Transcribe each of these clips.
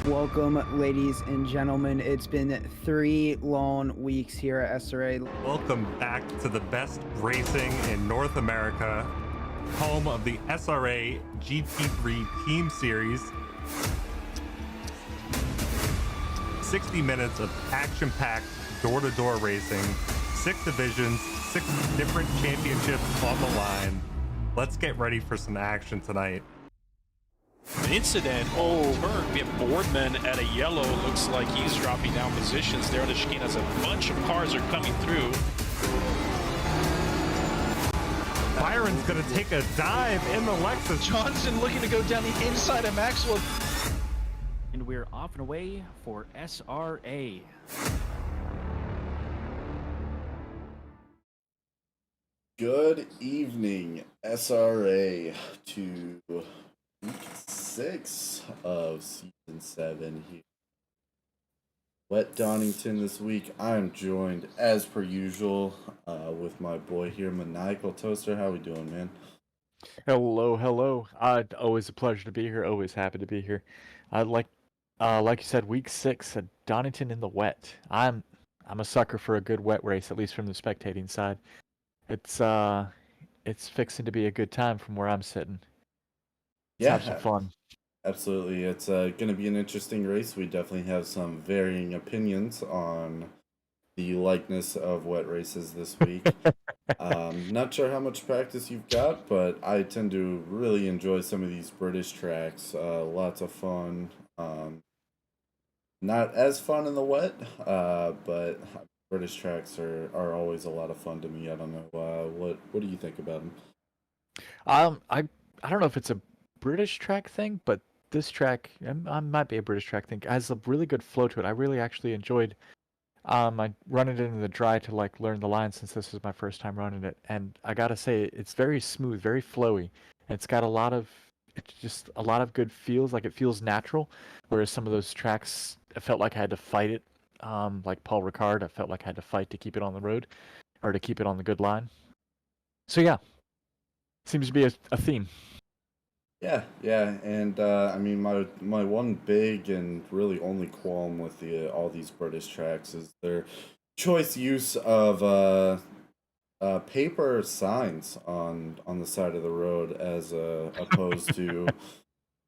Welcome, ladies and gentlemen. It's been 3 long weeks here at SRA. Welcome back to the best racing in North America, home of the SRA GT3 Team Series. 60 minutes of action-packed door-to-door racing, 6 divisions, 6 different championships on the line. Let's get ready for some action tonight. An incident on turn. We have Boardman at a yellow. Looks like he's dropping down positions there on the chicane as a bunch of cars are coming through. Byron's going to take a dive in the Lexus. Johnson looking to go down the inside of Maxwell. And we're off and away for SRA. Good evening, SRA, to week 6 of season 7 here. Wet Donington this week. I'm joined, as per usual, with my boy here, Maniacal Toaster. How we doing, man? Hello. Always a pleasure to be here. Always happy to be here. Like you said, week 6 at Donington in the wet. I'm a sucker for a good wet race, at least from the spectating side. It's fixing to be a good time from where I'm sitting. Let's have some fun. Absolutely. It's going to be an interesting race. We definitely have some varying opinions on the likeness of wet races this week. Not sure how much practice you've got, but I tend to really enjoy some of these British tracks. Lots of fun. Not as fun in the wet, but British tracks are always a lot of fun to me. I don't know. What do you think about them? I don't know if it's a British track thing, but this track I might be a British track thing. It has a really good flow to it. I really actually enjoyed. I run it into the dry to learn the line since this is my first time running it, and I gotta say it's very smooth, very flowy. It's got a lot of good feels. Like it feels natural, whereas some of those tracks I felt like I had to fight it. Like Paul Ricard, I felt like I had to fight to keep it on the road, or to keep it on the good line. So yeah, seems to be a theme. Yeah, and I mean, my one big and really only qualm with all these British tracks is their choice use of paper signs on the side of the road as opposed to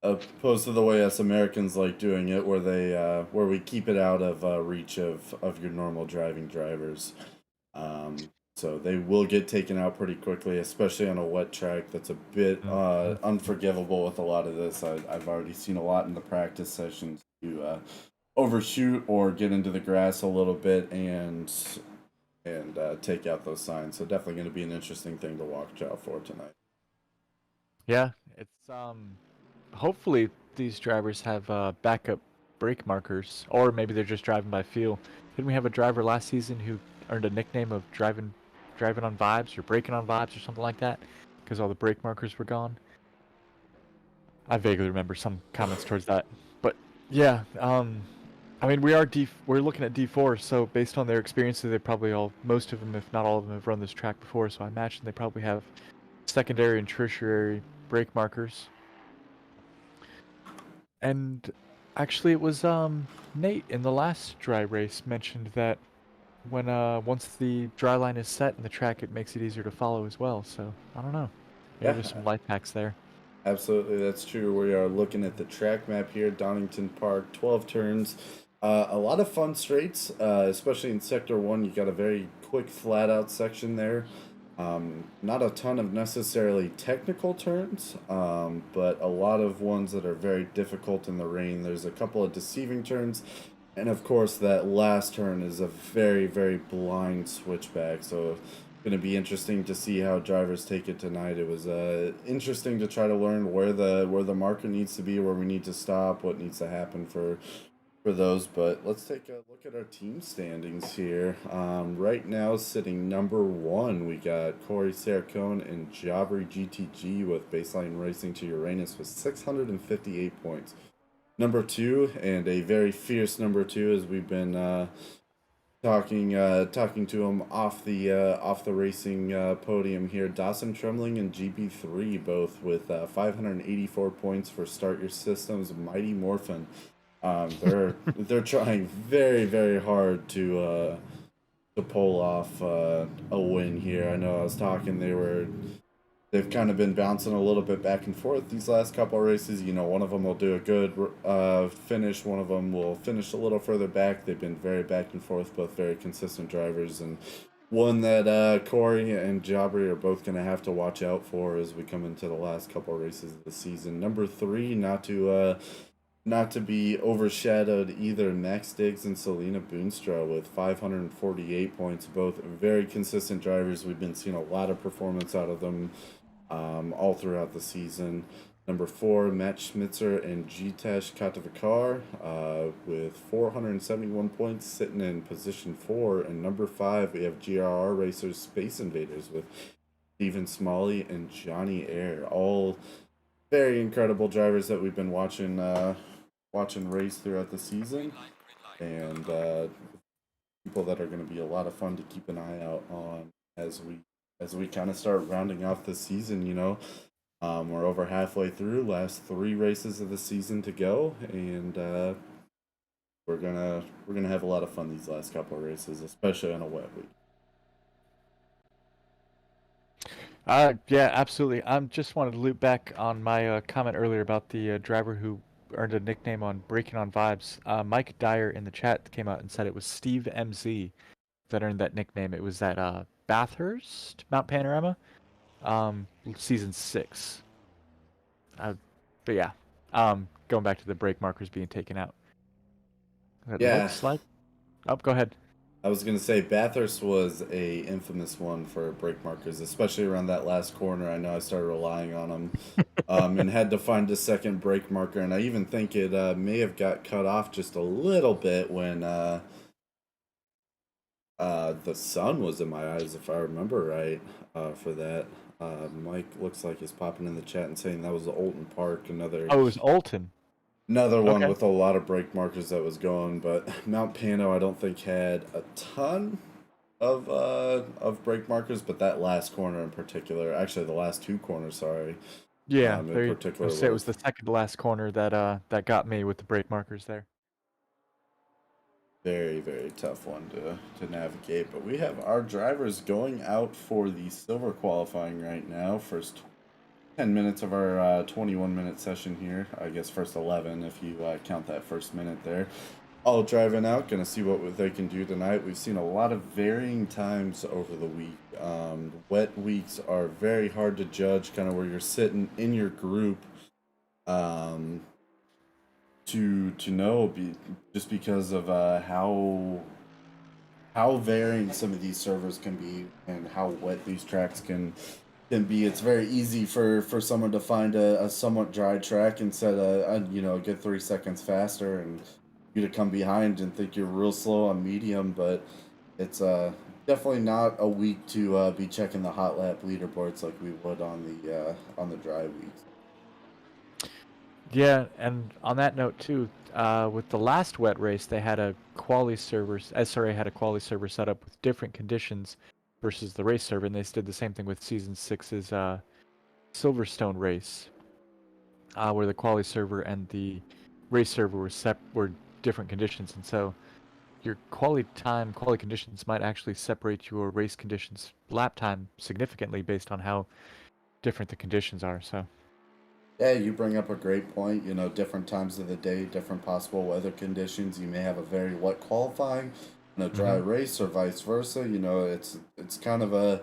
the way us Americans like doing it, where we keep it out of reach of your normal driving drivers. So they will get taken out pretty quickly, especially on a wet track that's a bit unforgivable with a lot of this. I've already seen a lot in the practice sessions to overshoot or get into the grass a little bit and take out those signs. So definitely going to be an interesting thing to watch out for tonight. Yeah, it's hopefully these drivers have backup brake markers, or maybe they're just driving by feel. Didn't we have a driver last season who earned a nickname of driving on vibes or braking on vibes or something like that because all the brake markers were gone? I vaguely remember some comments towards that, but yeah, I mean we're looking at D4, so based on their experiences, they probably most of them, if not all of them, have run this track before. So I imagine they probably have secondary and tertiary brake markers. And actually, it was Nate in the last dry race mentioned that when once the dry line is set in the track, it makes it easier to follow as well. So I don't know. Maybe there's some life hacks there. Absolutely, that's true. We are looking at the track map here, Donington Park, 12 turns. A lot of fun straights, especially in Sector 1. You got a very quick, flat-out section there. Not a ton of necessarily technical turns, but a lot of ones that are very difficult in the rain. There's a couple of deceiving turns. And of course, that last turn is a very, very blind switchback. So it's going to be interesting to see how drivers take it tonight. It was interesting to try to learn where the marker needs to be, where we need to stop, what needs to happen for those. But let's take a look at our team standings here. Right now, sitting number 1, we got Corey Saracone and Jabri GTG with Baseline Racing to Uranus with 658 points. Number 2, and a very fierce number 2, as we've been talking to him off the racing podium here. Dawson Trembling and GB3 both with 584 points for Start Your Systems. Mighty Morphin They're trying very, very hard to pull off a win here. I know I was talking. They've kind of been bouncing a little bit back and forth these last couple of races. You know, one of them will do a good finish. One of them will finish a little further back. They've been very back and forth, both very consistent drivers, and one that Corey and Jabri are both going to have to watch out for as we come into the last couple of races of the season. Number 3, not to be overshadowed either, Max Diggs and Selena Boonstra with 548 points, both very consistent drivers. We've been seeing a lot of performance out of them all throughout the season. Number 4, Matt Schmitzer and Jitesh Katavikar with 471 points, sitting in position 4. And number 5, we have GRR Racers Space Invaders with Stephen Smalley and Johnny Air. All very incredible drivers that we've been watching race throughout the season, and people that are going to be a lot of fun to keep an eye out on as we kind of start rounding off the season. You know, we're over halfway through, last 3 races of the season to go, and we're gonna have a lot of fun these last couple of races, especially on a wet week. Yeah, absolutely. I just wanted to loop back on my comment earlier about the driver who earned a nickname on Breaking on Vibes. Mike Dyer in the chat came out and said it was Steve MZ that earned that nickname. It was at Bathurst, Mount Panorama, season 6. But yeah, going back to the brake markers being taken out. It looks like... Oh, go ahead. I was going to say Bathurst was a infamous one for brake markers, especially around that last corner. I know I started relying on them and had to find a second brake marker. And I even think it may have got cut off just a little bit when the sun was in my eyes, if I remember right, for that. Mike looks like he's popping in the chat and saying that was Olton Park. Oh, it was Olton. Another one with a lot of brake markers that was going, but Mount Pano I don't think had a ton of brake markers, but that last corner in particular, actually the last 2 corners, sorry. Yeah, in particular, it was the second to last corner that got me with the brake markers there. Very, very tough one to navigate, but we have our drivers going out for the silver qualifying right now. First 10 minutes of our 21-minute session here. I guess first 11 if you count that first minute there. All driving out, gonna see what they can do tonight. We've seen a lot of varying times over the week. Wet weeks are very hard to judge, kind of where you're sitting in your group to know, just because of how varying some of these servers can be and how wet these tracks can be. It's very easy for someone to find a somewhat dry track and set a good 3 seconds faster, and you to come behind and think you're real slow on medium. But it's definitely not a week to be checking the hot lap leaderboards like we would on the dry weeks. Yeah, and on that note too, with the last wet race, they had a quali server. SRA had a quali server set up with different conditions versus the race server, and they did the same thing with Season 6's Silverstone race, where the quali server and the race server were different conditions, and so your quali conditions might actually separate your race conditions lap time significantly based on how different the conditions are. So yeah, you bring up a great point. You know, different times of the day, different possible weather conditions. You may have a very wet qualifying and a dry race, or vice versa. You know, it's kind of a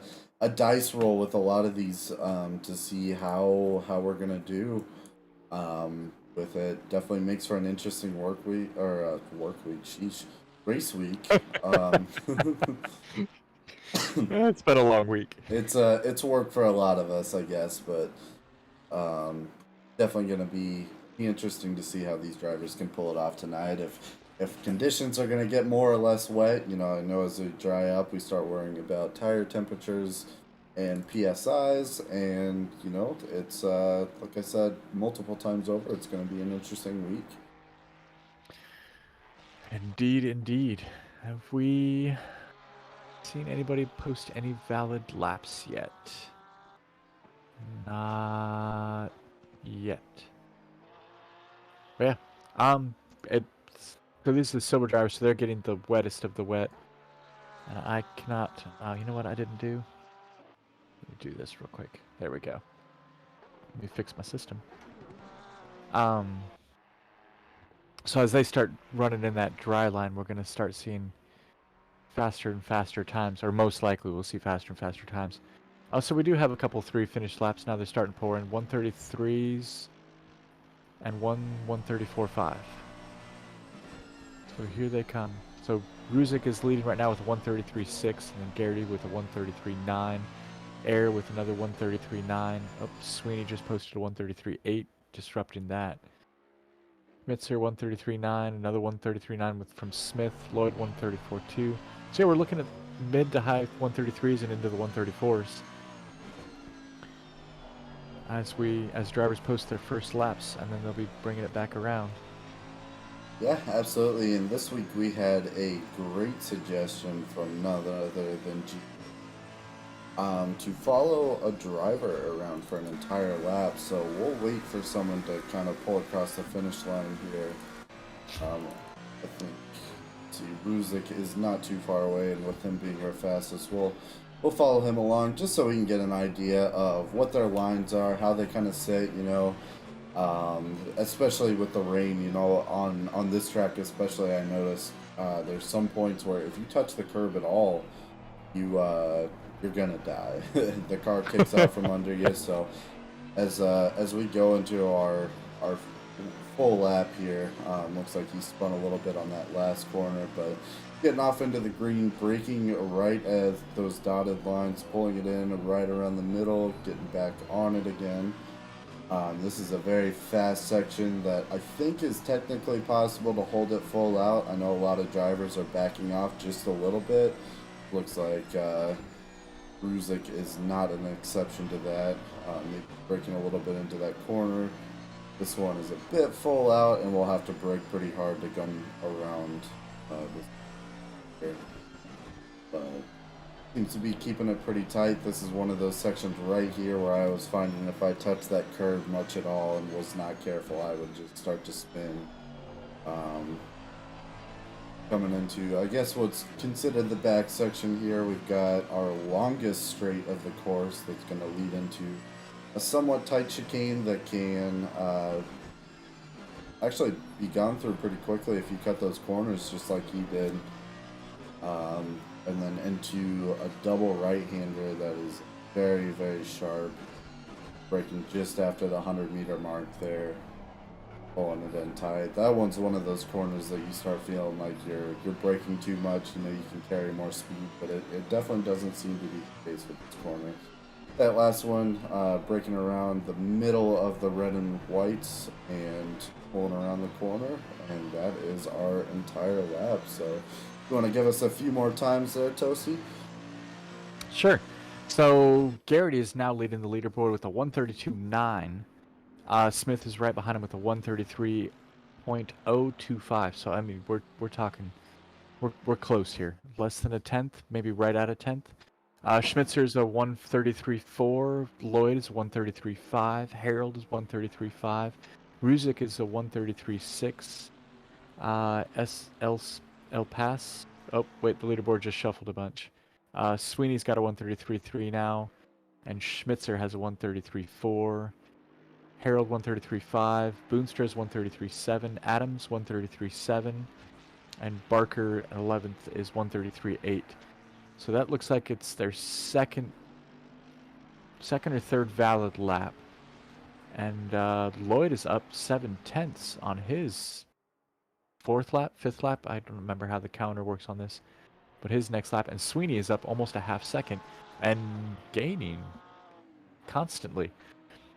dice roll with a lot of these to see how we're gonna do with it. Definitely makes for an interesting race week. it's been a long week. It's work for a lot of us, I guess, but definitely gonna be interesting to see how these drivers can pull it off tonight. If conditions are going to get more or less wet, you know, I know as we dry up, we start worrying about tire temperatures and PSIs, and, you know, it's, like I said, multiple times over, it's going to be an interesting week. Indeed, indeed. Have we seen anybody post any valid laps yet? Not yet. But yeah, So these are the silver drivers, so they're getting the wettest of the wet. And I cannot. You know what I didn't do? Let me do this real quick. There we go. Let me fix my system. So as they start running in that dry line, we're going to start seeing faster and faster times, or most likely we'll see faster and faster times. So we do have a couple 3 finished laps now. They're starting to pour in 133s and 134.5. So here they come. So Ruzik is leading right now with a 133.6, and then Garrity with a 133.9. Air with another 133.9. Oh, Sweeney just posted a 133.8, disrupting that. Mitzer 133.9, another 133.9 from Smith. Lloyd 134.2. So yeah, we're looking at mid to high 133s and into the 134s as drivers post their first laps, and then they'll be bringing it back around. Yeah, absolutely. And this week we had a great suggestion from none other than G. To follow a driver around for an entire lap. So we'll wait for someone to kind of pull across the finish line here. I think, Ruzik is not too far away, and with him being our fastest, we'll follow him along just so we can get an idea of what their lines are, how they kind of sit, you know. Especially with the rain, you know, on this track especially, I noticed there's some points where if you touch the curb at all, you're gonna die. The car kicks out from under you. So as we go into our full lap here, looks like he spun a little bit on that last corner, but getting off into the green, braking right as those dotted lines, pulling it in right around the middle, getting back on it again. This is a very fast section that I think is technically possible to hold it full out. I know a lot of drivers are backing off just a little bit. Looks like Ruzik is not an exception to that. Maybe braking a little bit into that corner. This one is a bit full out, and we'll have to brake pretty hard to come around this here. But seems to be keeping it pretty tight. This is one of those sections right here where I was finding if I touched that curve much at all and was not careful, I would just start to spin. Coming into, I guess, what's considered the back section here, we've got our longest straight of the course that's going to lead into a somewhat tight chicane that can actually be gone through pretty quickly if you cut those corners just like he did. And then into a double right-hander that is very, very sharp, braking just after the 100-meter mark there. Pulling it in tight. That one's one of those corners that you start feeling like you're braking too much. You know, you can carry more speed, but it definitely doesn't seem to be the case with this corner. That last one, braking around the middle of the red and whites and pulling around the corner, and that is our entire lap. So, you want to give us a few more times there, Toasty? Sure. So Garrity is now leading the leaderboard with a 132.9. Smith is right behind him with a 133.025. So I mean, we're talking, we're close here. Less than a tenth, maybe right at a tenth. Schmitzer's a 133.4. Lloyd is 133.5. Harold is 133.5. Ruzik is a 133.6. El Pass. Oh wait, the leaderboard just shuffled a bunch. Sweeney's got a 133.3 now, and Schmitzer has a 133.4. Harold 133.5, Boonstra's 133.7, Adams 133.7, and Barker 11th is 133.8. So that looks like it's their second or third valid lap. And Lloyd is up 7/10 on his fifth lap. I don't remember how the counter works on this, but his next lap. And Sweeney is up almost a half second and gaining constantly.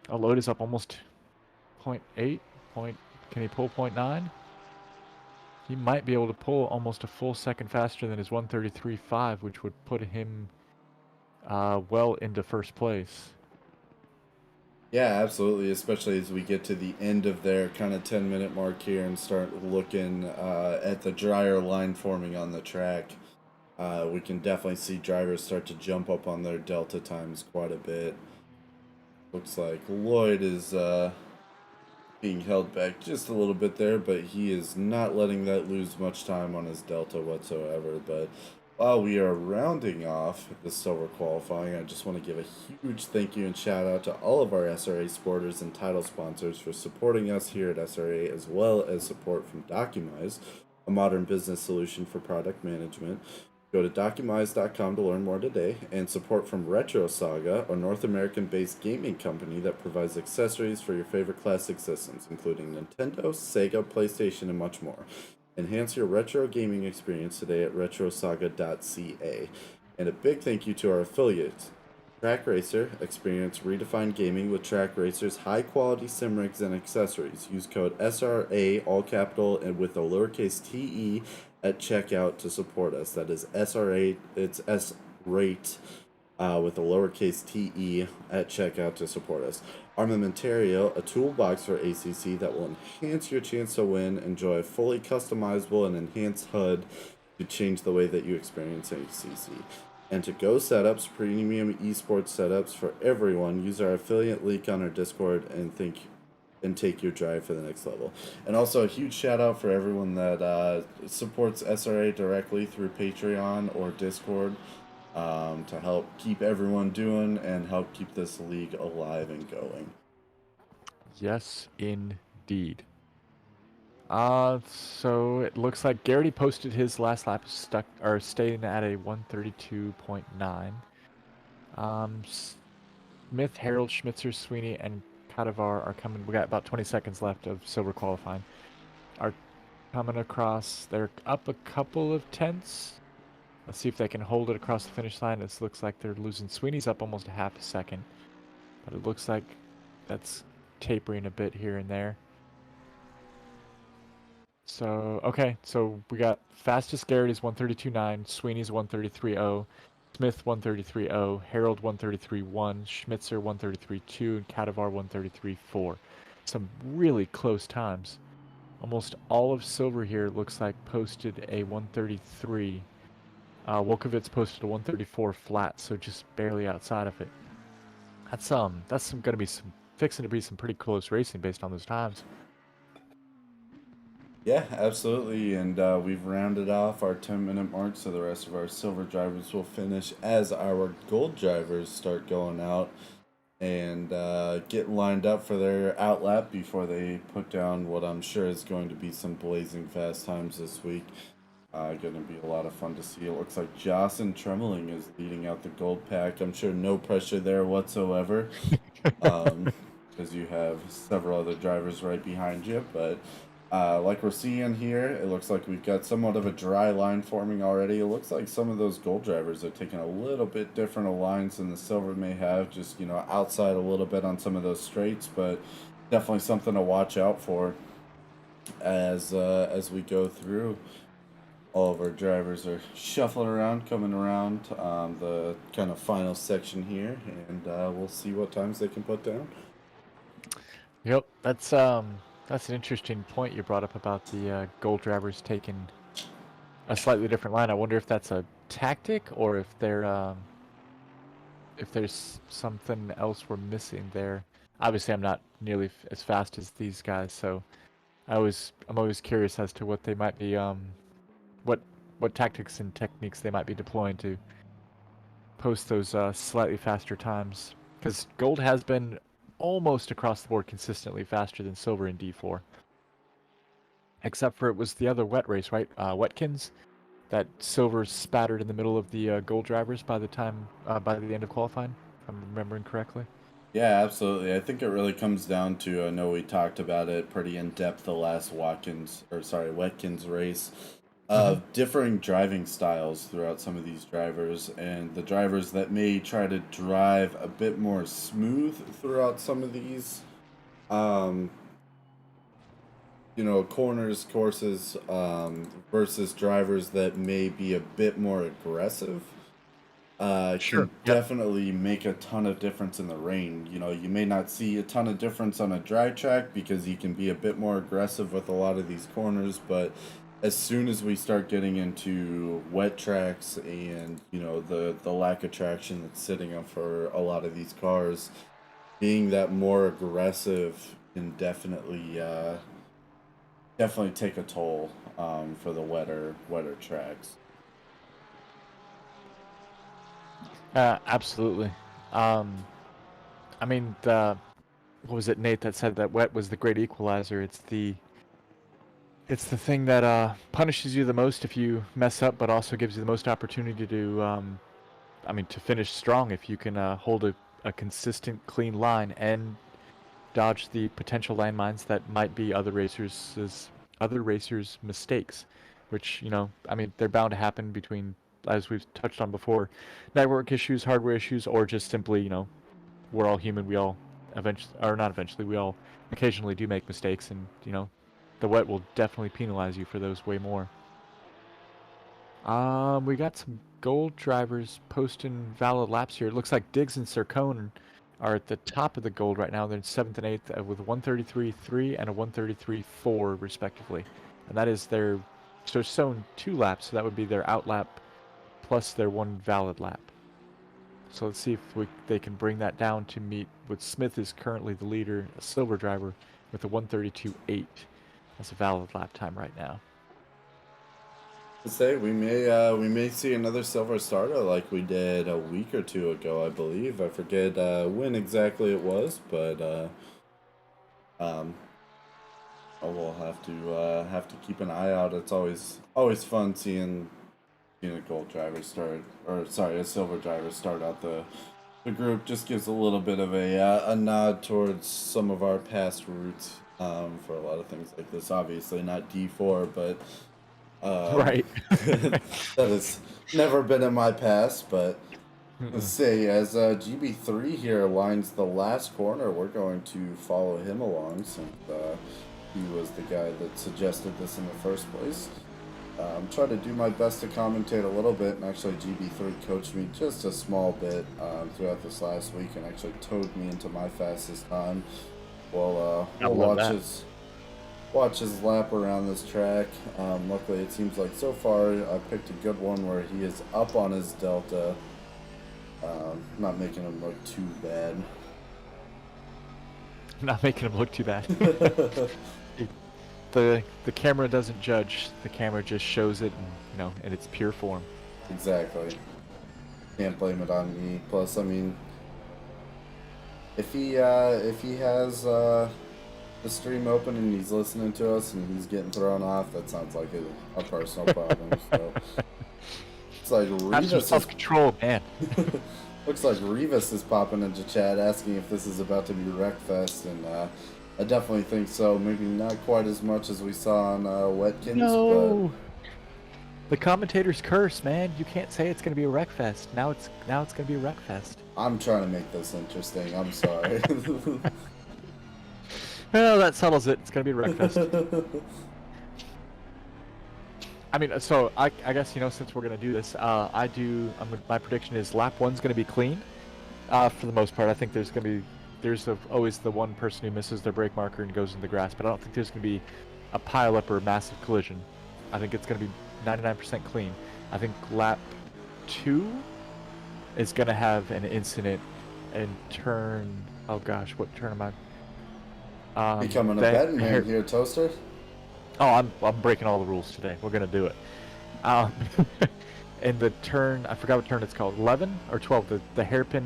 Lloyd is up almost 0.8. Can he pull 0.9? He might be able to pull almost a full second faster than his 133.5, which would put him well into first place. Yeah, absolutely, especially as we get to the end of their kind of 10-minute mark here and start looking at the drier line forming on the track. We can definitely see drivers start to jump up on their delta times quite a bit. Looks like Lloyd is being held back just a little bit there, but he is not letting that lose much time on his delta whatsoever. But while we are rounding off the silver qualifying, I just want to give a huge thank you and shout out to all of our SRA supporters and title sponsors for supporting us here at SRA, as well as support from Documize, a modern business solution for product management. Go to documize.com to learn more today, and support from Retro Saga, a North American-based gaming company that provides accessories for your favorite classic systems, including Nintendo, Sega, PlayStation, and much more. Enhance your retro gaming experience today at retrosaga.ca. And a big thank you to our affiliates, Track Racer. Experience redefined gaming with Track Racer's high-quality sim rigs and accessories. Use code SRA, all capital, and with a lowercase te at checkout to support us. That is SRA, it's S-Rate with a lowercase te at checkout to support us. Armamentario, a toolbox for ACC that will enhance your chance to win. Enjoy a fully customizable and enhanced HUD to change the way that you experience ACC. And to go setups, premium esports setups for everyone. Use our affiliate link on our Discord and take your drive for the next level. And also a huge shout out for everyone that supports SRA directly through Patreon or Discord to help keep everyone doing and help keep this league alive and going. Yes, indeed. So it looks like Garrity posted his last lap staying at a 132.9. Smith, Harold, Schmitzer, Sweeney, and Kadavar are coming. We got about 20 seconds left of silver qualifying. Are coming across. They're up a couple of tenths. Let's see if they can hold it across the finish line. This looks like they're losing. Sweeney's up almost a half a second, but it looks like that's tapering a bit here and there. So, okay, so we got fastest Garrity's 132.9, Sweeney's 133.0, Smith 133.0, Harold 133.1, Schmitzer 133.2, and Kadavar 133.4. Some really close times. Almost all of silver here looks like posted a 133. Wolkowitz posted a 134 flat, so just barely outside of it. That's gonna be fixing to be some pretty close racing based on those times. Yeah, absolutely, and we've rounded off our 10-minute mark, so the rest of our silver drivers will finish as our gold drivers start going out and get lined up for their outlap before they put down what I'm sure is going to be some blazing fast times this week. Going to be a lot of fun to see. It looks like Jocelyn Tremeling is leading out the gold pack. I'm sure no pressure there whatsoever, because you have several other drivers right behind you, but like we're seeing here, it looks like we've got somewhat of a dry line forming already. It looks like some of those gold drivers are taking a little bit different of lines than the silver may have, just, you know, outside a little bit on some of those straights, but definitely something to watch out for as we go through. All of our drivers are shuffling around, coming around the kind of final section here, and we'll see what times they can put down. Yep, that's an interesting point you brought up about the gold drivers taking a slightly different line. I wonder if that's a tactic or if they're if there's something else we're missing there. Obviously, I'm not nearly as fast as these guys, so I'm always curious as to what they might be what tactics and techniques they might be deploying to post those slightly faster times. Because gold has been almost across the board consistently faster than silver in D4. Except for it was the other wet race, right? Wetkins, that silver spattered in the middle of the gold drivers by the end of qualifying, if I'm remembering correctly. Yeah, absolutely. I think it really comes down to, I know we talked about it pretty in depth the last Wetkins race, of differing driving styles throughout some of these drivers, and the drivers that may try to drive a bit more smooth throughout some of these courses versus drivers that may be a bit more aggressive can definitely make a ton of difference in the rain. You know, you may not see a ton of difference on a dry track because you can be a bit more aggressive with a lot of these corners, but as soon as we start getting into wet tracks and, you know, the lack of traction that's sitting up for a lot of these cars, being that more aggressive can definitely take a toll for the wetter tracks. Absolutely. I mean, what was it, Nate, that said that wet was the great equalizer? It's the thing that punishes you the most if you mess up, but also gives you the most opportunity to, to finish strong if you can hold a consistent, clean line and dodge the potential landmines that might be other racers' mistakes, which they're bound to happen between, as we've touched on before, network issues, hardware issues, or just simply we're all human. We all we all occasionally do make mistakes, and the wet will definitely penalize you for those way more. We got some gold drivers posting valid laps here. It looks like Diggs and Sircone are at the top of the gold right now. They're in 7th and 8th with 133.3 and a 133.4 respectively. And that is so it's shown 2 laps, so that would be their out lap plus their 1 valid lap. So let's see if they can bring that down to meet what Smith is currently the leader, a silver driver, with a 132.8. That's a valid lap time right now. To say we may see another silver starter like we did a week or 2 ago, I believe. I forget when exactly it was, but we'll have to keep an eye out. It's always fun seeing a gold driver start, or sorry, a silver driver start out the group. Just gives a little bit of a nod towards some of our past roots for a lot of things like this. Obviously not D4, but right. that has never been in my past. But let's say as GB3 here lines the last corner, we're going to follow him along since he was the guy that suggested this in the first place. Try to do my best to commentate a little bit, and actually GB3 coached me just a small bit throughout this last week and actually towed me into my fastest time. We'll watch his lap around this track. Luckily it seems like so far I picked a good one where he is up on his delta, not making him look too bad. Not making him look too bad. The camera doesn't judge. The camera just shows it, in its pure form. Exactly. Can't blame it on me. Plus, I mean, if he has the stream open and he's listening to us and he's getting thrown off, that sounds like a personal problem. So it's like Revis self-control, man. Looks like Revis is popping into chat asking if this is about to be Wreckfest, and I definitely think so. Maybe not quite as much as we saw on Wetkins. No. The commentator's curse, man. You can't say it's going to be a Wreckfest. Now it's going to be a Wreckfest. I'm trying to make this interesting. I'm sorry. Well, that settles it. It's going to be a Wreckfest. I mean, so I guess, since we're going to do this, my prediction is lap 1's going to be clean for the most part. I think there's always the one person who misses their brake marker and goes in the grass, but I don't think there's going to be a pile-up or a massive collision. I think it's going to be 99% clean. I think lap 2 is going to have an incident in turn... Oh gosh, what turn am I... Becoming a betting man here, Toaster. Oh, I'm breaking all the rules today. We're going to do it. In the turn... I forgot what turn it's called. 11 or 12? The hairpin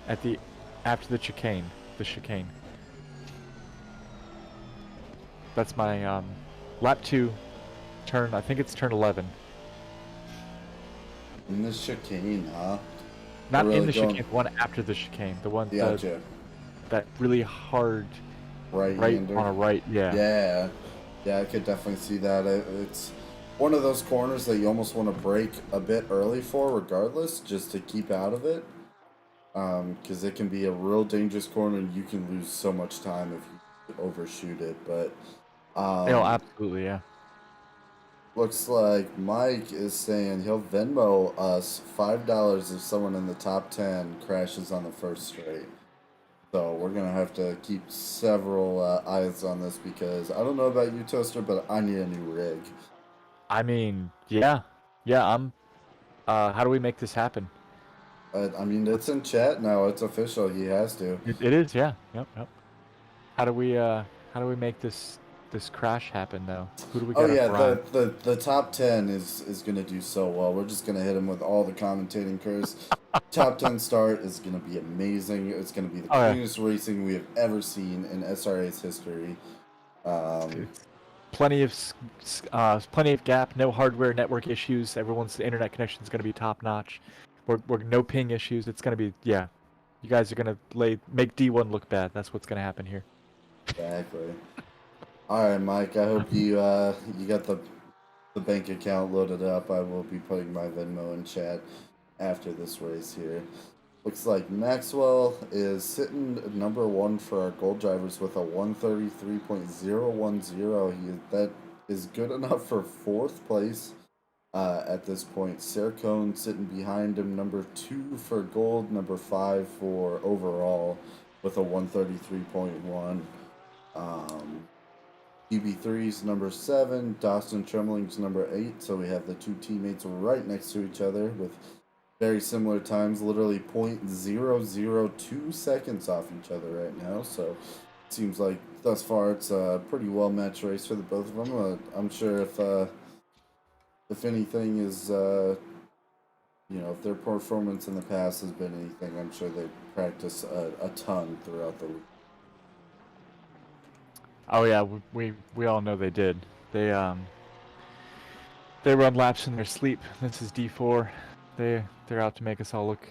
after the chicane. The chicane. That's my lap 2 turn. I think it's turn 11. In the chicane, huh? Not really in the chicane. The one after the chicane. The one that really hard right on a right. Yeah. Yeah, I could definitely see that. It's one of those corners that you almost want to brake a bit early for, regardless, just to keep out of it. Because it can be a real dangerous corner and you can lose so much time if you overshoot it. But absolutely, yeah. Looks like Mike is saying he'll Venmo us $5 if someone in the top 10 crashes on the first straight. So we're gonna have to keep several eyes on this, because I don't know about you, Toaster, but I need a new rig. I mean, yeah. I'm. How do we make this happen? I mean, it's in chat now. It's official. He has to. It is, yeah. Yep. How do we make this crash happen though? Who do we Oh gotta yeah, bribe? the top 10 is gonna do so well. We're just gonna hit him with all the commentating crews. Top 10 start is gonna be amazing. It's gonna be the Oh yeah. cleanest racing we have ever seen in SRA's history. It's plenty of plenty of gap, no hardware network issues. Everyone's internet connection is going to be top notch. We're no ping issues. It's going to be, yeah. You guys are going to make D1 look bad. That's what's going to happen here. Exactly. All right, Mike. I hope you you got the bank account loaded up. I will be putting my Venmo in chat after this race here. Looks like Maxwell is sitting at number 1 for our gold drivers with a 133.010. That is good enough for 4th place at this point. Sercone sitting behind him, number 2 for gold, number 5 for overall with a 133.1. UB3's number 7, Dawson Trembling's number 8. So we have the two teammates right next to each other with very similar times, literally 0.002 seconds off each other right now. So it seems like thus far it's a pretty well matched race for the both of them. I'm sure if anything is if their performance in the past has been anything, I'm sure they practice a ton throughout the week. Oh yeah, we all know they did. They run laps in their sleep. This is D4. They're out to make us all look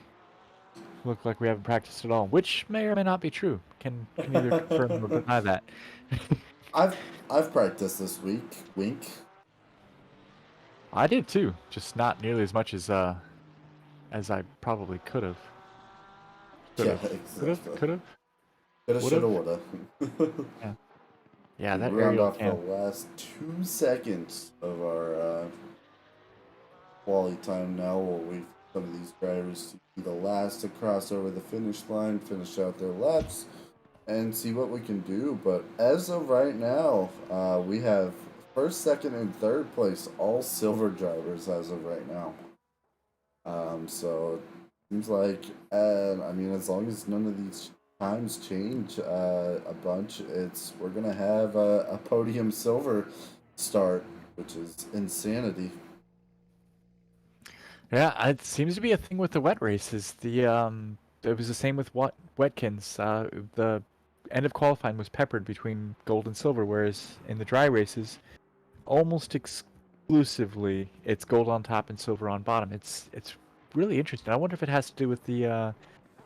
like we haven't practiced at all, which may or may not be true. Can either confirm or deny that. I've practiced this week. Wink. I did too, just not nearly as much as I probably could have. Yeah, exactly. Could have. Coulda, shoulda, woulda. Yeah. Yeah, that round aerial off cam. the last 2 seconds of our quali time now. We'll wait for some of these drivers to be the last to cross over the finish line, finish out their laps, and see what we can do. But as of right now, we have first, second, and third place, all silver drivers as of right now. So it seems like, as long as none of these times change a bunch, we're gonna have a podium silver start, which is insanity. Yeah, it seems to be a thing with the wet races. It was the same with Wetkins. The end of qualifying was peppered between gold and silver, whereas in the dry races, almost exclusively it's gold on top and silver on bottom. It's really interesting. I wonder if it has to do with the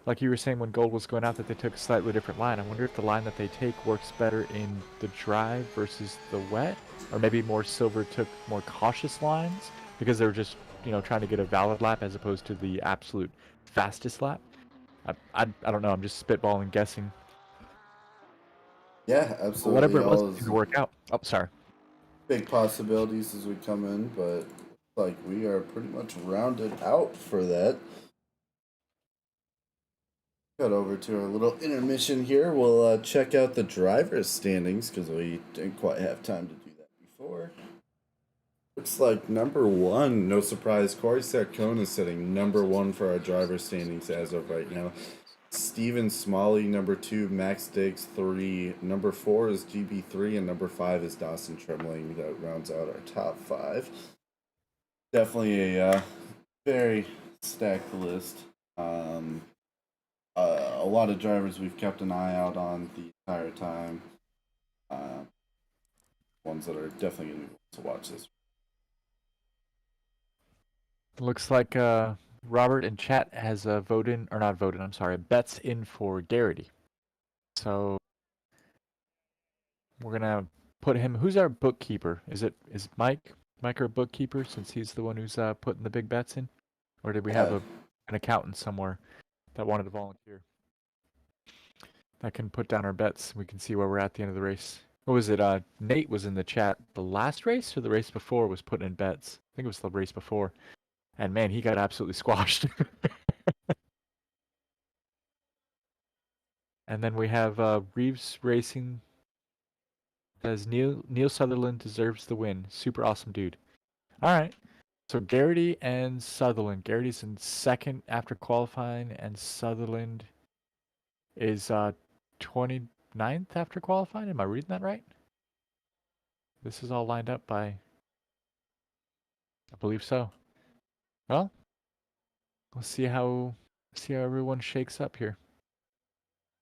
like you were saying when gold was going out, that they took a slightly different line. I wonder if the line that they take works better in the dry versus the wet, or maybe more silver took more cautious lines because they were just trying to get a valid lap as opposed to the absolute fastest lap. I don't know. I'm just spitballing, guessing. Yeah, absolutely. Whatever it was, it didn't work out. Oh, sorry. Big possibilities as we come in, but like we are pretty much rounded out for that. Cut over to our little intermission here. We'll check out the driver's standings because we didn't quite have time to do that before. Looks like number 1, no surprise, Corey Sarcone is sitting number 1 for our driver's standings as of right now. Steven Smalley, number 2, Max Diggs, 3, number 4 is GB3, and number 5 is Dawson Trembling. That rounds out our top 5. Definitely a very stacked list. A lot of drivers we've kept an eye out on the entire time. Ones that are definitely going to be able to watch this. Looks like Robert in chat has bets in for Garrity. So we're gonna put him. Who's our bookkeeper? Is Mike our bookkeeper, since he's the one who's putting the big bets in, or did we have an accountant somewhere that wanted to volunteer that can put down our bets? We can see where we're at the end of the race. What was it? Nate was in the chat. The last race or the race before was putting in bets. I think it was the race before. And man, he got absolutely squashed. And then we have Reeves Racing. Says Neil Sutherland deserves the win. Super awesome dude. All right. So Garrity and Sutherland. Garrity's in second after qualifying, and Sutherland is 29 9th after qualifying. Am I reading that right? This is all lined up by... I believe so. Well, let's see how everyone shakes up here.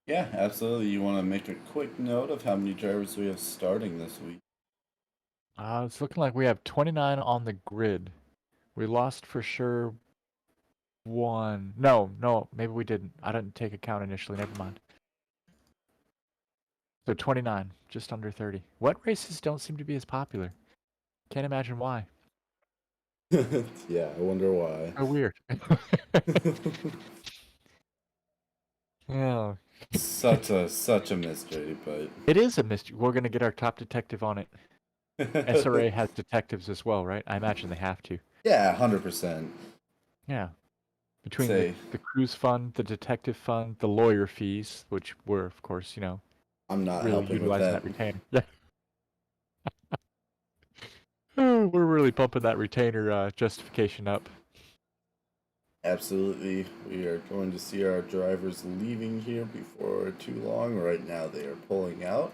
Yeah, absolutely. You want to make a quick note of how many drivers we have starting this week? It's looking like we have 29 on the grid. We lost for sure one. No, maybe we didn't. I didn't take account initially. Never mind. So 29, just under 30. What races don't seem to be as popular? Can't imagine why. Yeah, I wonder why. So weird. Yeah. Such a mystery, but It is a mystery. We're gonna get our top detective on it. SRA has detectives as well, right? I imagine they have to. Yeah, 100%. Yeah. Between Say, the cruise fund, the detective fund, the lawyer fees, which we're, of course, I'm not really helping with utilizing that. that retainer. Yeah. Oh, we're really pumping that retainer justification up. Absolutely. We are going to see our drivers leaving here before too long. Right now they are pulling out.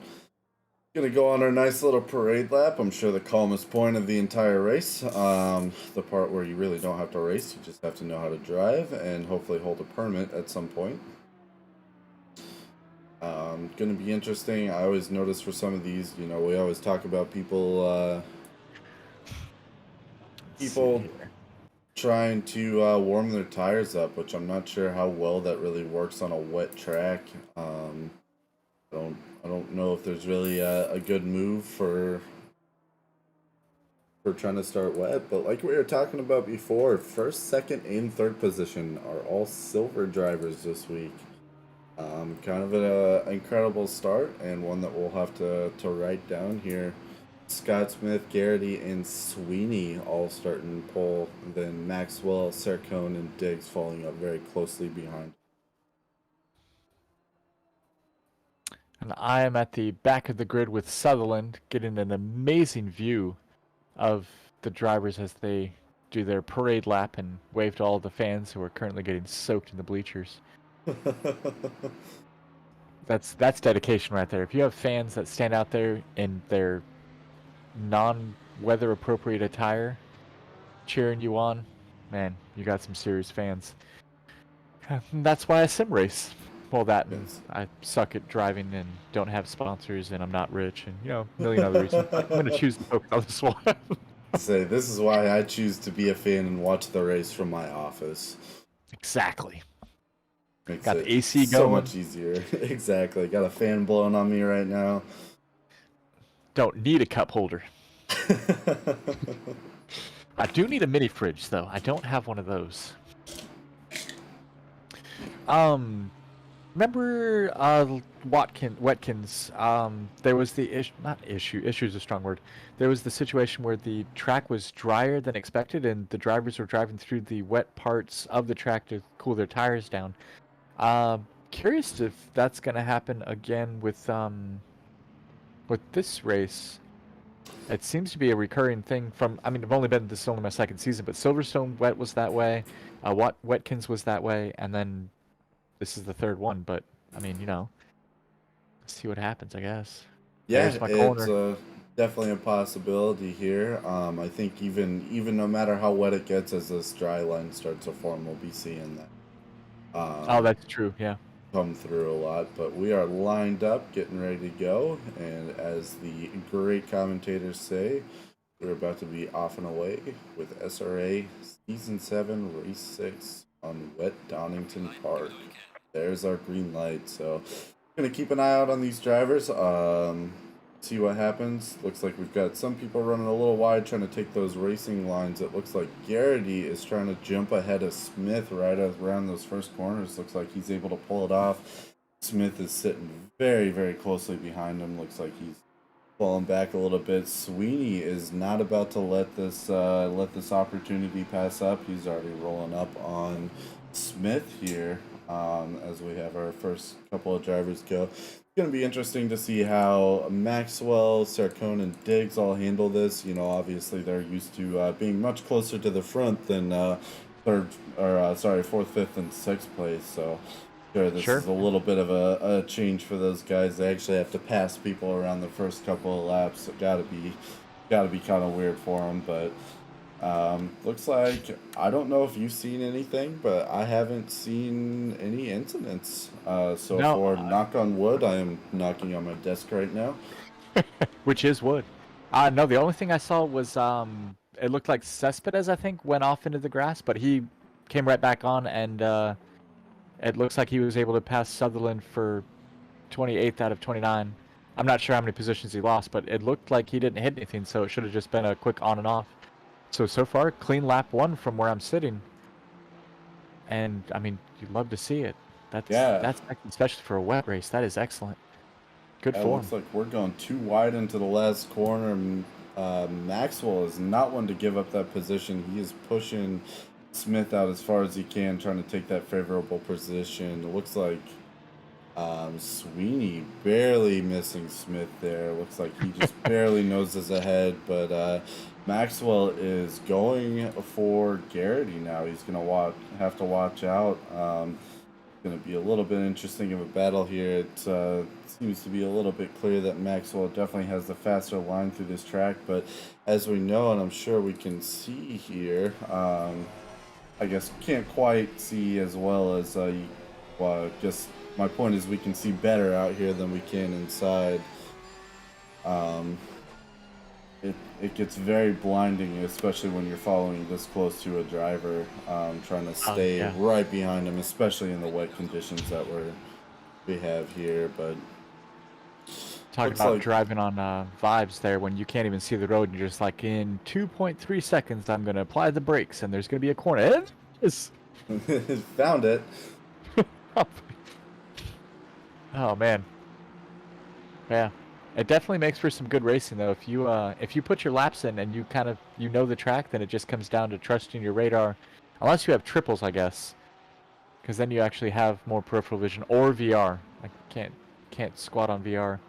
Gonna go on our nice little parade lap. I'm sure the calmest point of the entire race. The part where you really don't have to race, you just have to know how to drive and hopefully hold a permit at some point. Gonna be interesting. I always notice for some of these, we always talk about people trying to warm their tires up, which I'm not sure how well that really works on a wet track. I don't know if there's really a good move for trying to start wet, but like we were talking about before, first, second, and third position are all silver drivers this week. Kind of an incredible start, and one that we'll have to write down here. Scott Smith, Garrity, and Sweeney all starting pole, and then Maxwell, Sarcone, and Diggs following up very closely behind. And I am at the back of the grid with Sutherland, getting an amazing view of the drivers as they do their parade lap and wave to all the fans who are currently getting soaked in the bleachers. That's dedication right there. If you have fans that stand out there in their non-weather appropriate attire cheering you on, man, you got some serious fans. That's why I sim race. Well, that and Yes. I suck at driving and don't have sponsors and I'm not rich and, a million other reasons. I'm going to choose to focus on this one. Say, this is why I choose to be a fan and watch the race from my office. Exactly. Makes Got it the AC so going. much easier. Exactly. Got a fan blowing on me right now. Don't need a cup holder. I do need a mini fridge, though. I don't have one of those. Remember Watkins? There was the issue is a strong word. There was the situation where the track was drier than expected, and the drivers were driving through the wet parts of the track to cool their tires down. Curious if that's going to happen again with this race. It seems to be a recurring thing I've only been, this is only my second season, but Silverstone Wet was that way, Watkins was that way, and then this is the third one, but, see what happens, I guess. Yeah, There's my it's corner. definitely a possibility here. I think even no matter how wet it gets as this dry line starts to form, we'll be seeing that. Oh, that's true, yeah. Come through a lot, but we are lined up, getting ready to go, and as the great commentators say, we're about to be off and away with SRA Season 7, Race 6 on wet Donington Park. There's our green light, so gonna keep an eye out on these drivers, see what happens. Looks like we've got some people running a little wide trying to take those racing lines. It looks like Garrity is trying to jump ahead of Smith right around those first corners. Looks like he's able to pull it off. Smith is sitting very, very closely behind him. Looks like he's falling back a little bit. Sweeney is not about to let this opportunity pass up. He's already rolling up on Smith here as we have our first couple of drivers go. It's going to be interesting to see how Maxwell, Sarcone, and Diggs all handle this. Obviously they're used to being much closer to the front than fourth, fifth, and sixth place. So Sure, this Sure. is a little bit of a change for those guys. They actually have to pass people around the first couple of laps. It gotta be kind of weird for them. But looks like I don't know if you've seen anything, but I haven't seen any incidents so No, far. Knock on wood. I am knocking on my desk right now. which is wood. No, the only thing I saw was it looked like Cespedes, I think, went off into the grass, but he came right back on, and it looks like he was able to pass Sutherland for 28th out of 29. I'm not sure how many positions he lost, but it looked like he didn't hit anything, so it should have just been a quick on and off. So far, clean lap 1 from where I'm sitting. And, I mean, you'd love to see it. Yeah. That's especially for a wet race. That is excellent. Good It form. looks like we're going too wide into the last corner. Maxwell is not one to give up that position. He is pushing Smith out as far as he can, trying to take that favorable position. It looks like Sweeney barely missing Smith there. Looks like he just barely noses ahead, but Maxwell is going for Garrity now. He's going to have to watch out. Going to be a little bit interesting of a battle here. It seems to be a little bit clear that Maxwell definitely has the faster line through this track, but as we know, and I'm sure we can see here, I guess can't quite see as well as well, I guess my point is we can see better out here than we can inside. It gets very blinding, especially when you're following this close to a driver, trying to stay right behind him, especially in the wet conditions that we have here. But talking about driving on vibes there when you can't even see the road, and you're just like, in 2.3 seconds, I'm going to apply the brakes, and there's going to be a corner. And it's... Found it. Oh, man. Yeah. It definitely makes for some good racing, though. If you put your laps in and you know the track, then it just comes down to trusting your radar. Unless you have triples, I guess, because then you actually have more peripheral vision or VR. I can't squat on VR.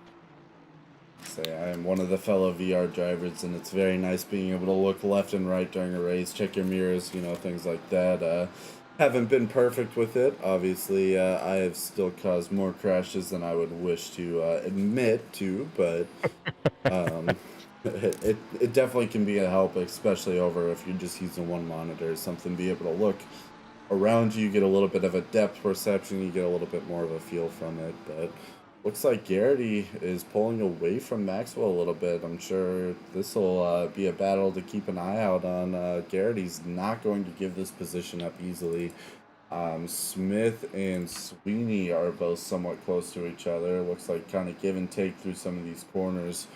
Say I am one of the fellow VR drivers, and it's very nice being able to look left and right during a race, check your mirrors, things like that. Haven't been perfect with it. Obviously, I have still caused more crashes than I would wish to admit to, but it definitely can be a help, especially over if you're just using one monitor or something. Be able to look around you, get a little bit of a depth perception, you get a little bit more of a feel from it. But looks like Garrity is pulling away from Maxwell a little bit. I'm sure this will be a battle to keep an eye out on. Garrity's not going to give this position up easily. Smith and Sweeney are both somewhat close to each other. Looks like kind of give and take through some of these corners.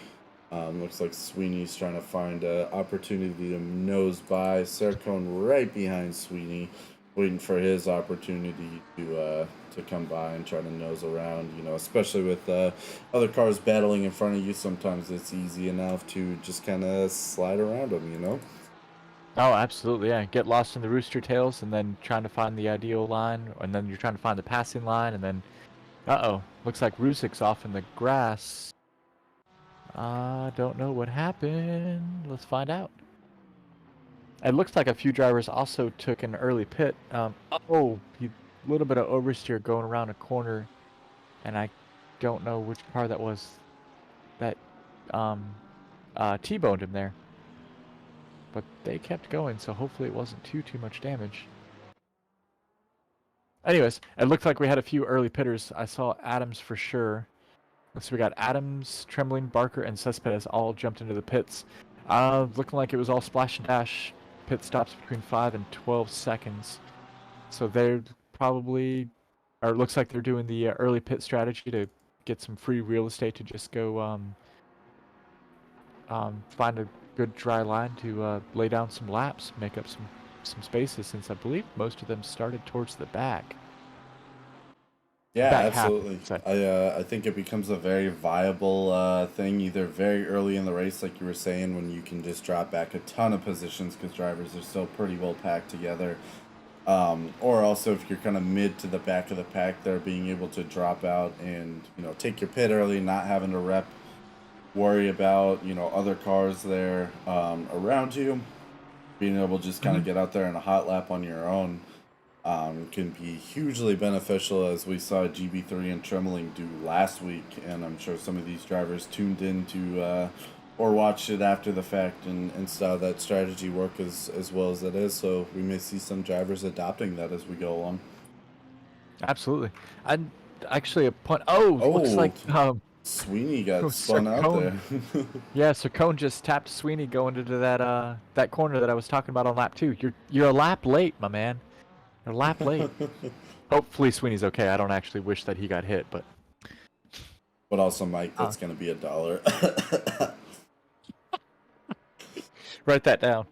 Looks like Sweeney's trying to find an opportunity to nose by. Sercone right behind Sweeney, waiting for his opportunity to come by and try to nose around, especially with other cars battling in front of you. Sometimes it's easy enough to just kind of slide around them, Oh, absolutely, yeah. Get lost in the rooster tails and then trying to find the ideal line, and then you're trying to find the passing line, and then, looks like Rusic's off in the grass. I don't know what happened. Let's find out. It looks like a few drivers also took an early pit. A little bit of oversteer going around a corner, and I don't know which car that was that T-boned him there. But they kept going, so hopefully it wasn't too much damage. Anyways, it looked like we had a few early pitters. I saw Adams for sure. So we got Adams, Trembling, Barker, and Cespedes all jumped into the pits. Looking like it was all splash and dash pit stops between 5 and 12 seconds. So they're probably, or it looks like they're doing the early pit strategy to get some free real estate to just go find a good dry line to lay down some laps, make up some spaces, since I believe most of them started towards the back. Yeah, Back half, absolutely. so. I think it becomes a very viable thing either very early in the race, like you were saying, when you can just drop back a ton of positions because drivers are still pretty well packed together. Or also if you're kind of mid to the back of the pack there, being able to drop out and, take your pit early, not having to worry about, other cars there around you, being able to just kind of get out there in a hot lap on your own. can be hugely beneficial, as we saw GB3 and Trembling do last week, and I'm sure some of these drivers tuned in to or watched it after the fact and saw that strategy work as well as it is. So we may see some drivers adopting that as we go along. Absolutely. And actually a punt. Oh, looks like Sweeney got Sir spun out Cone. there. Yeah, so Cone just tapped Sweeney going into that corner that I was talking about on lap 2. You're a lap late, my man. You're a lap late. Hopefully Sweeney's okay. I don't actually wish that he got hit, but also, Mike, that's gonna be $1. write that down.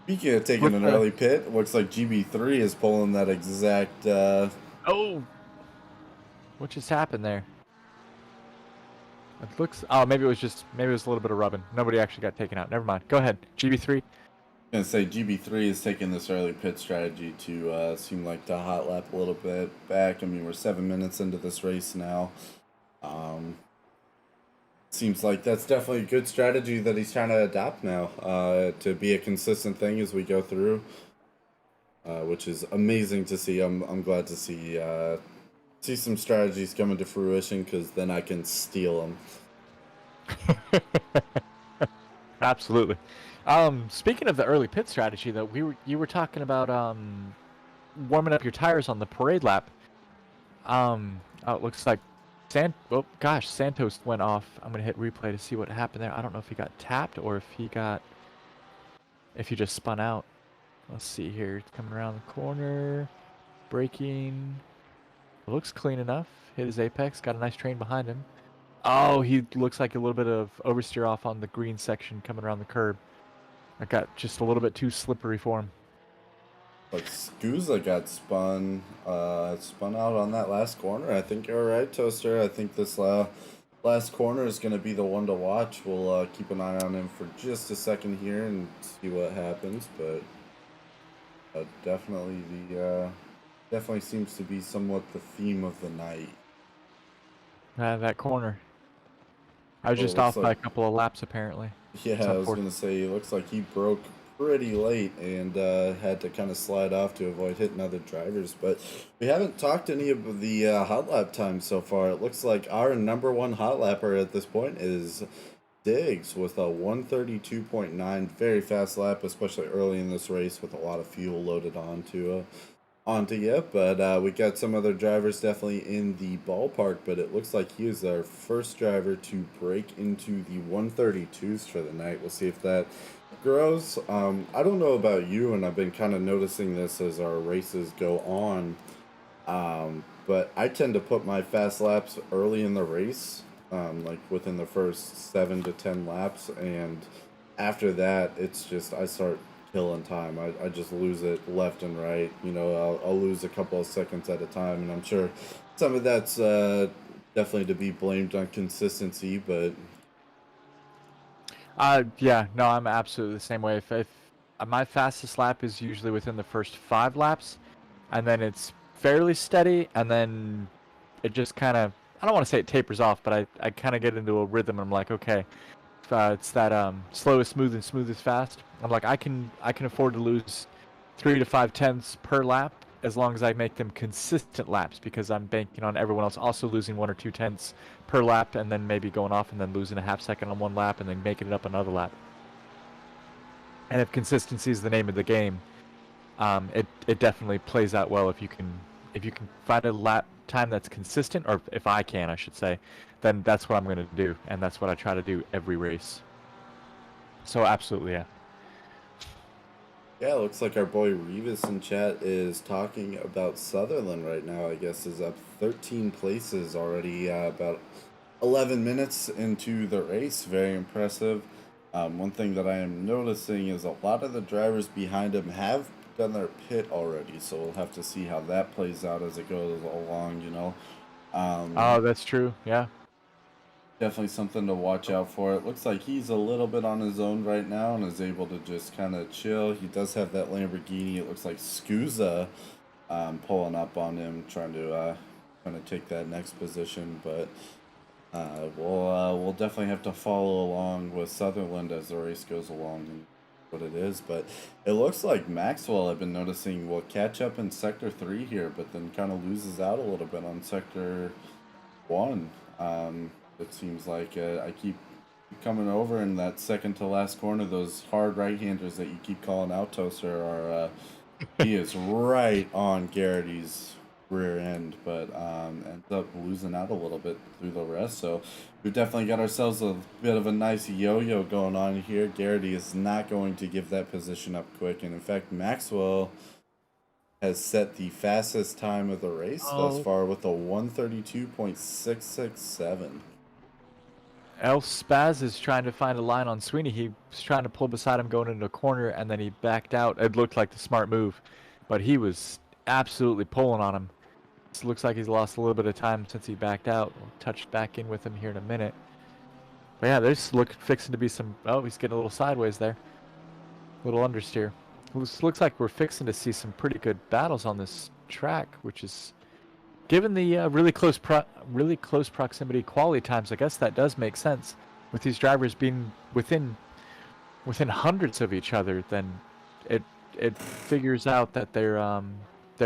Speaking of taking an early pit, looks like GB3 is pulling that exact. Oh, what just happened there? It looks. Oh, maybe it was a little bit of rubbing. Nobody actually got taken out. Never mind. Go ahead, GB3. I'm gonna say GB3 is taking this early pit strategy to seem like to hot lap a little bit back. I mean, we're 7 minutes into this race now. Seems like that's definitely a good strategy that he's trying to adopt now, to be a consistent thing as we go through, which is amazing to see. I'm glad to see some strategies coming to fruition, because then I can steal them. Absolutely. Speaking of the early pit strategy, though, you were talking about warming up your tires on the parade lap. It looks like Santos went off. I'm gonna hit replay to see what happened there. I don't know if he got tapped or if he just spun out. Let's see here. Coming around the corner, braking. It looks clean enough. Hit his apex. Got a nice train behind him. Oh, he looks like a little bit of oversteer off on the green section coming around the curb. I got just a little bit too slippery for him. But Scusa got spun out on that last corner. I think you're right, Toaster. I think this last corner is going to be the one to watch. We'll keep an eye on him for just a second here and see what happens. But definitely seems to be somewhat the theme of the night. That corner. I was just off by a couple of laps, apparently. Yeah, I was going to say, it looks like he broke pretty late and had to kind of slide off to avoid hitting other drivers. But we haven't talked any of the hot lap times so far. It looks like our number one hot lapper at this point is Diggs with a 132.9. Very fast lap, especially early in this race with a lot of fuel loaded onto you. But we got some other drivers definitely in the ballpark, but it looks like he is our first driver to break into the 132s for the night. We'll see if that grows. I don't know about you, and I've been kind of noticing this as our races go on, but I tend to put my fast laps early in the race, like within the first 7 to 10 laps, and after that it's just I start killing time. I just lose it left and right. You know, I'll lose a couple of seconds at a time, and I'm sure some of that's definitely to be blamed on consistency, but yeah, no, I'm absolutely the same way. If my fastest lap is usually within the first 5 laps, and then it's fairly steady, and then it just kind of, I don't want to say it tapers off, but I kind of get into a rhythm, and I'm like, okay, it's that slow is smooth and smooth is fast. I'm like, I can afford to lose 3 to 5 tenths per lap as long as I make them consistent laps, because I'm banking on everyone else also losing 1 or 2 tenths per lap, and then maybe going off and then losing a half second on one lap and then making it up another lap. And if consistency is the name of the game, it definitely plays out well if you can find a lap time that's consistent, or if I can, I should say, then that's what I'm going to do, and that's what I try to do every race. So absolutely, yeah. Yeah, it looks like our boy Revis in chat is talking about Sutherland right now. I guess is up 13 places already, about 11 minutes into the race. Very impressive. One thing that I am noticing is a lot of the drivers behind him have done their pit already, so we'll have to see how that plays out as it goes along, you know. Oh, that's true, yeah. Definitely something to watch out for. It looks like he's a little bit on his own right now and is able to just kind of chill. He does have that Lamborghini. It looks like Scusa pulling up on him, trying to take that next position. But we'll definitely have to follow along with Sutherland as the race goes along what it is. But it looks like Maxwell, I've been noticing, will catch up in Sector 3 here, but then kind of loses out a little bit on Sector 1. It seems like I keep coming over in that second to last corner, those hard right-handers that you keep calling out, Toaster, are he is right on Garrity's rear end, but ends up losing out a little bit through the rest. So we've definitely got ourselves a bit of a nice yo-yo going on here. Garrity is not going to give that position up quick, and in fact, Maxwell has set the fastest time of the race thus far with a 132.667. El Spaz is trying to find a line on Sweeney. He was trying to pull beside him going into a corner, and then he backed out. It looked like the smart move, but he was absolutely pulling on him. It looks like he's lost a little bit of time since he backed out. We'll touch back in with him here in a minute. But yeah, there's fixing to be some... Oh, he's getting a little sideways there. A little understeer. Looks like we're fixing to see some pretty good battles on this track, which is... Given the really close proximity quality times, I guess that does make sense. With these drivers being within hundreds of each other, then it figures out that their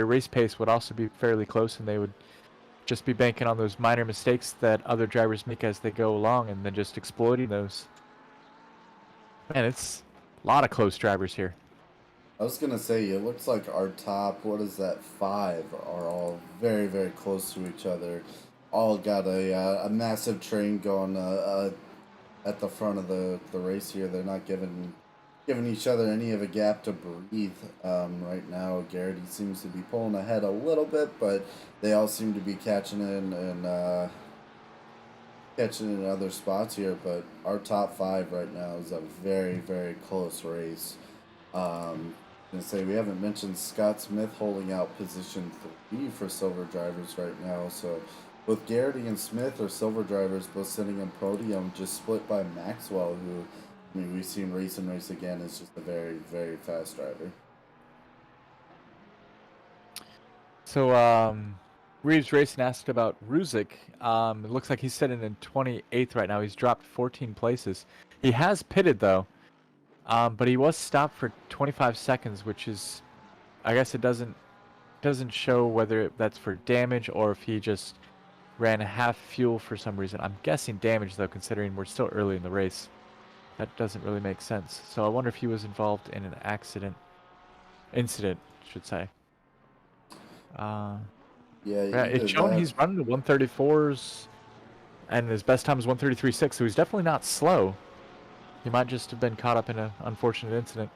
race pace would also be fairly close, and they would just be banking on those minor mistakes that other drivers make as they go along, and then just exploiting those. Man, it's a lot of close drivers here. I was gonna say, it looks like our top, what is that, 5 are all very, very close to each other. All got a massive train going at the front of the race here. They're not giving each other any of a gap to breathe right now. Garrity seems to be pulling ahead a little bit, but they all seem to be catching in other spots here. But our top 5 right now is a very, very close race. Gonna say we haven't mentioned Scott Smith holding out position 3 for silver drivers right now. So with Garrity and Smith, our silver drivers, both sitting on podium, just split by Maxwell, who, I mean, we've seen race and race again, is just a very, very fast driver. So Reeves Racing asked about Ruzic. It looks like he's sitting in 28th right now. He's dropped 14 places. He has pitted though. But he was stopped for 25 seconds, which is, I guess it doesn't show whether that's for damage or if he just ran half fuel for some reason. I'm guessing damage though, considering we're still early in the race. That doesn't really make sense. So I wonder if he was involved in an incident, I should say. Yeah, it's shown he's running the 134s, and his best time is 133.6, so he's definitely not slow. He might just have been caught up in an unfortunate incident.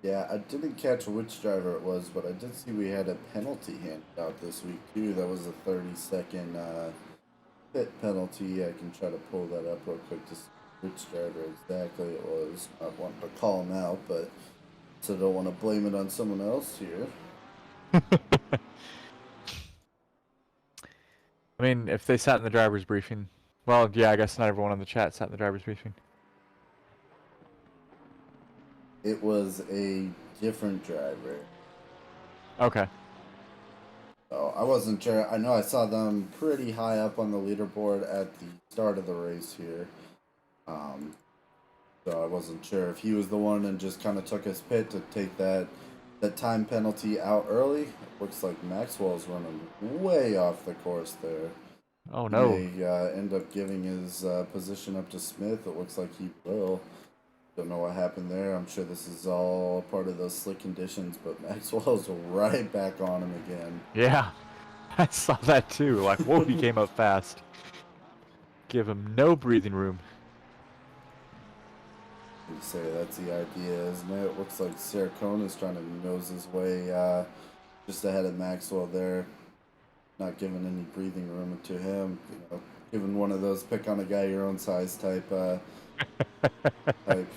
Yeah, I didn't catch which driver it was, but I did see we had a penalty handed out this week too. That was a 30-second pit penalty. I can try to pull that up real quick to see which driver exactly it was. I want to call him out, but so I don't want to blame it on someone else here. I mean, if they sat in the driver's briefing... Well, yeah, I guess not everyone on the chat sat in the driver's briefing. It was a different driver. Okay. So I wasn't sure. I know I saw them pretty high up on the leaderboard at the start of the race here. So I wasn't sure if he was the one and just kind of took his pit to take that time penalty out early. Looks like Maxwell's running way off the course there. Oh no. They end up giving his position up to Smith. It looks like he will. Don't know what happened there. I'm sure this is all part of those slick conditions, but Maxwell's right back on him again. Yeah, I saw that too. Like, whoa, he came up fast. Give him no breathing room. I'd say that's the idea, isn't it? It looks like Sercone is trying to nose his way just ahead of Maxwell there. Not giving any breathing room to him, you know, giving one of those pick on a guy your own size type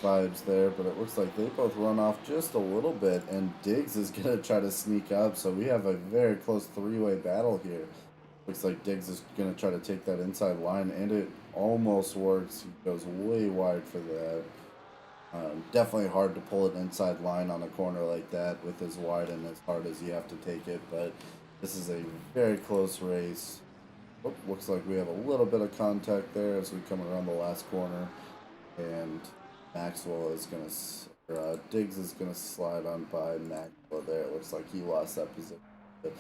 vibes there. But it looks like they both run off just a little bit, and Diggs is gonna try to sneak up. So we have a very close 3-way battle here. Looks like Diggs is gonna try to take that inside line, and it almost works. He goes way wide for that. Definitely hard to pull an inside line on a corner like that with as wide and as hard as you have to take it, but this is a very close race. Oh, looks like we have a little bit of contact there as we come around the last corner. And Maxwell is going to, Diggs is going to slide on by Maxwell there. It looks like he lost that position. But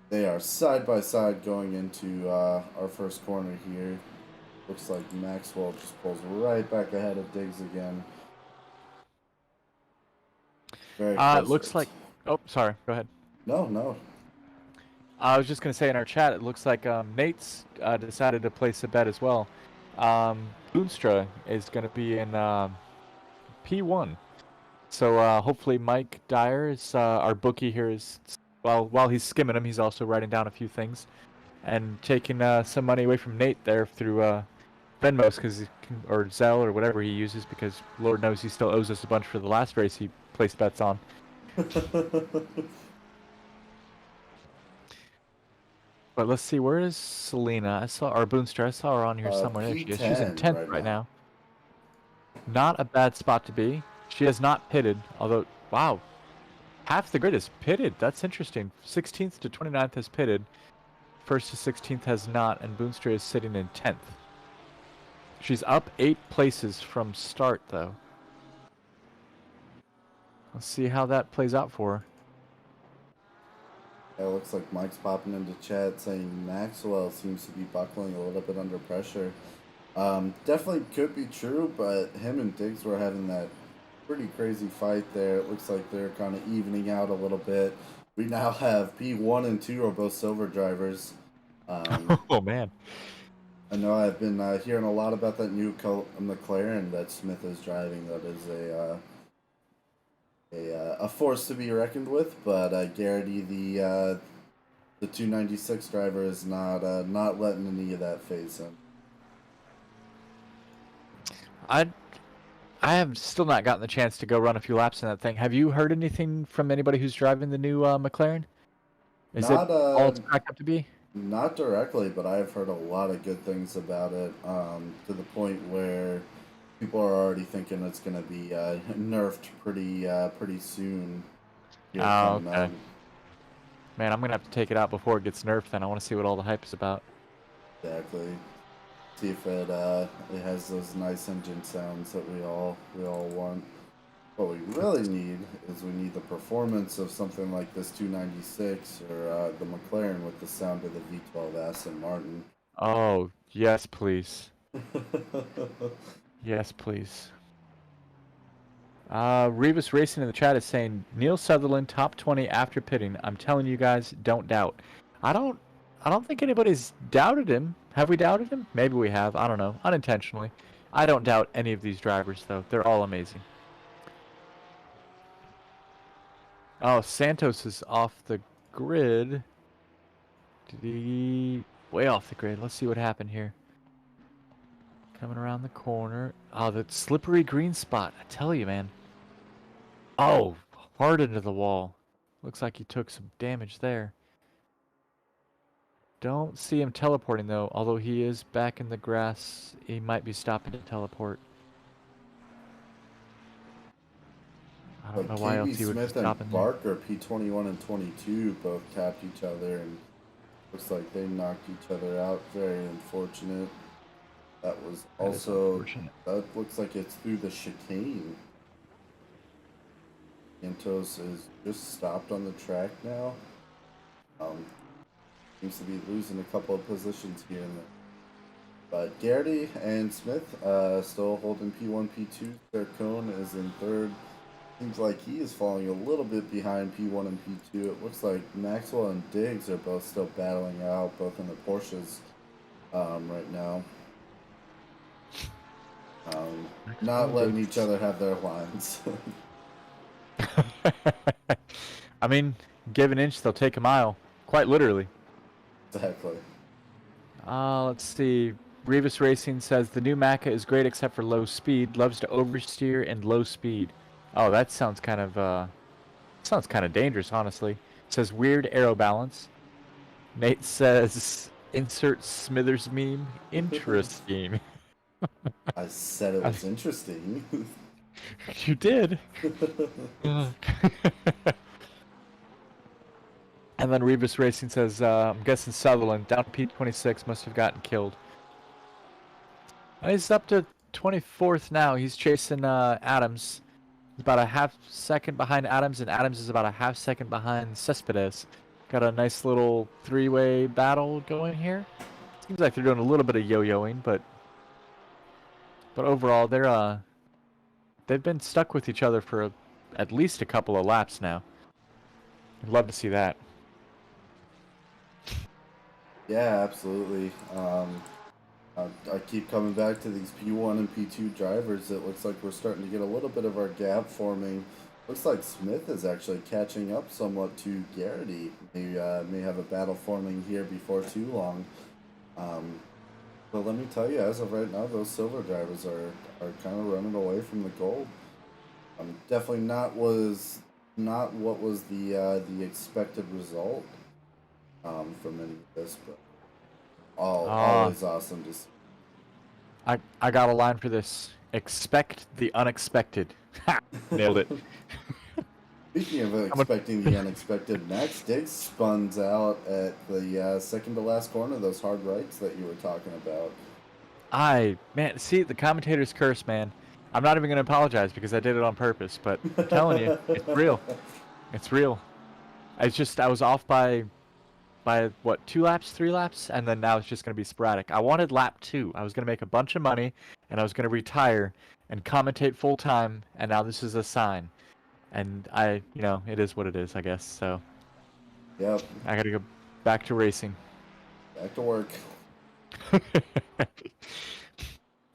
they are side by side going into our first corner here. Looks like Maxwell just pulls right back ahead of Diggs again. Very It looks like. Oh, sorry. Go ahead. No. I was just gonna say in our chat, it looks like Nate's decided to place a bet as well. Boonstra is gonna be in P1, so hopefully Mike Dyer is our bookie here. Is while he's skimming them, he's also writing down a few things and taking some money away from Nate there through Venmos or Zelle or whatever he uses, because Lord knows he still owes us a bunch for the last race he placed bets on. But let's see, where is Selena? I saw our Boonstra. I saw her on here somewhere. There she is. She's in 10th right now. Not a bad spot to be. She has not pitted, although, wow, half the grid is pitted. That's interesting. 16th to 29th has pitted. 1st to 16th has not, and Boonstra is sitting in 10th. She's up 8 places from start, though. Let's see how that plays out for her. It looks like Mike's popping into chat saying Maxwell seems to be buckling a little bit under pressure. Definitely could be true, but him and Diggs were having that pretty crazy fight there. It looks like they're kind of evening out a little bit. We now have P1 and 2 are both silver drivers. Oh, man. I know I've been hearing a lot about that new McLaren that Smith is driving. That is a force to be reckoned with, but Garrity, the 296 driver, is not letting any of that phase him. I have still not gotten the chance to go run a few laps in that thing. Have you heard anything from anybody who's driving the new McLaren? Is it all it's cracked up to be? Not directly, but I've heard a lot of good things about it, to the point where people are already thinking it's going to be nerfed pretty soon. Oh, okay. Man, I'm going to have to take it out before it gets nerfed, then. I want to see what all the hype is about. Exactly. See if it has those nice engine sounds that we all want. What we really need is we need the performance of something like this 296 or the McLaren with the sound of the V12 Aston Martin. Oh, yes, please. Yes, please. Revis Racing in the chat is saying Neil Sutherland top 20 after pitting. I'm telling you guys, don't doubt. I don't think anybody's doubted him. Have we doubted him? Maybe we have. I don't know. Unintentionally. I don't doubt any of these drivers, though. They're all amazing. Oh, Santos is off the grid. Way off the grid. Let's see what happened here. Coming around the corner. Oh, that slippery green spot. I tell you, man. Oh, hard into the wall. Looks like he took some damage there. Don't see him teleporting, though. Although he is back in the grass, he might be stopping to teleport. I don't know why else he would be stopping there. Smith and Barker, P21 and 22, both tapped each other, and looks like they knocked each other out. Very unfortunate. That was also, that looks like it's through the chicane. Santos is just stopped on the track now. Seems to be losing a couple of positions here and there. But Garrity and Smith still holding P1, P2. Their cone is in 3rd. Seems like he is falling a little bit behind P1 and P2. It looks like Maxwell and Diggs are both still battling out, both in the Porsches right now. Not letting each other have their lines. I mean, give an inch, they'll take a mile. Quite literally. Exactly. Let's see. Revis Racing says the new Macca is great except for low speed. Loves to oversteer and low speed. Oh, that sounds kind of dangerous, honestly. It says weird aero balance. Nate says insert Smithers meme. Interesting. I said it was interesting. You did. And then Revis Racing says, I'm guessing Sutherland down P26 must have gotten killed. He's up to 24th now. He's chasing Adams. He's about a half second behind Adams, and Adams is about a half second behind Cespedes. Got a nice little three-way battle going here. Seems like they're doing a little bit of yo-yoing, but overall they've been stuck with each other for at least a couple of laps now. I'd love to see that. Yeah, absolutely. I keep coming back to these P1 and P2 drivers. It looks like we're starting to get a little bit of our gap forming. Looks like Smith is actually catching up somewhat to Garrity. They may have a battle forming here before too long. But let me tell you, as of right now, those silver drivers are kind of running away from the gold. Definitely not what was the expected result from any of this, but always awesome to see. I got a line for this. Expect the unexpected. Ha! Nailed it. Speaking of expecting the unexpected, Max Diggs spuns out at the second to last corner, those hard rights that you were talking about. Man, see, the commentator's curse, man. I'm not even going to apologize because I did it on purpose, but I'm telling you, it's real. It's real. It's just, I was off by what, 2 laps, 3 laps, and then now it's just going to be sporadic. I wanted lap 2. I was going to make a bunch of money, and I was going to retire and commentate full time, and now this is a sign. And it is what it is, I guess. So, yep. I got to go back to racing. Back to work.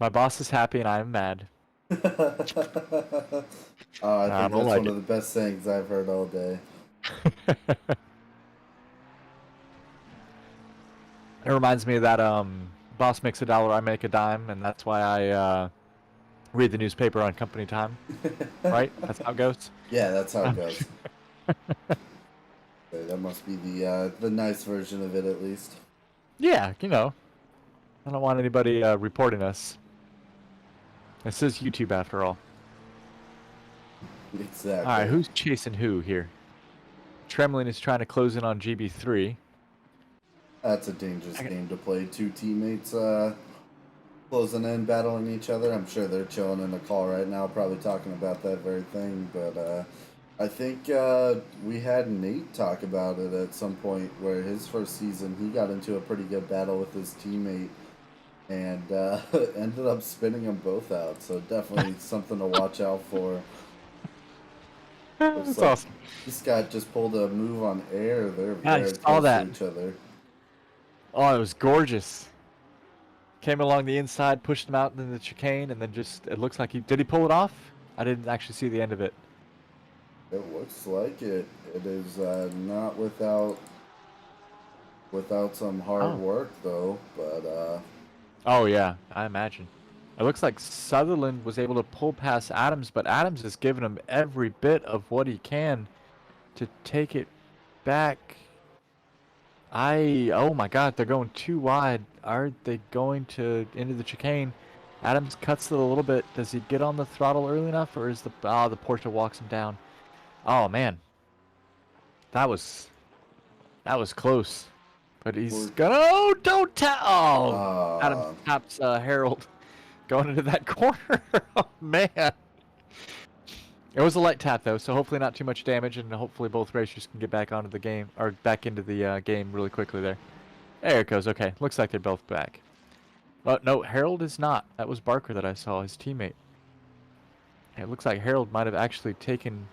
My boss is happy, and I am mad. I think that's one of the best things I've heard all day. It reminds me of that boss makes a dollar, I make a dime, and that's why I read the newspaper on company time. Right? That's how it goes? Yeah, that's how it goes. Okay, that must be the nice version of it, at least. Yeah, I don't want anybody reporting us. This is YouTube after all. Exactly. All right, who's chasing who here? Tremlin is trying to close in on GB3. That's a dangerous game to play. 2 teammates closing in, battling each other. I'm sure they're chilling in the call right now, probably talking about that very thing. But I think we had Nate talk about it at some point where his first season, he got into a pretty good battle with his teammate and ended up spinning them both out. So definitely something to watch out for. That's awesome. Scott just pulled a move on air. They're very close to each other. Oh, it was gorgeous. Came along the inside, pushed him out in the chicane, and then it looks like did he pull it off? I didn't actually see the end of it. It looks like it. It is not without some hard work, though, but... Oh, yeah, I imagine. It looks like Sutherland was able to pull past Adams, but Adams is giving him every bit of what he can to take it back. Oh my god, they're going too wide. Are they going into the chicane? Adams cuts it a little bit. Does he get on the throttle early enough, or is the Porsche walks him down? Oh man. That was close. But he's gonna don't tap. Oh, Adams taps Harold going into that corner. Oh man. It was a light tap though, so hopefully not too much damage, and hopefully both racers can get back onto the game or back into the game really quickly there. There it goes. Okay, looks like they're both back. Oh no, Harold is not. That was Barker that I saw, his teammate. It looks like Harold might have actually taken.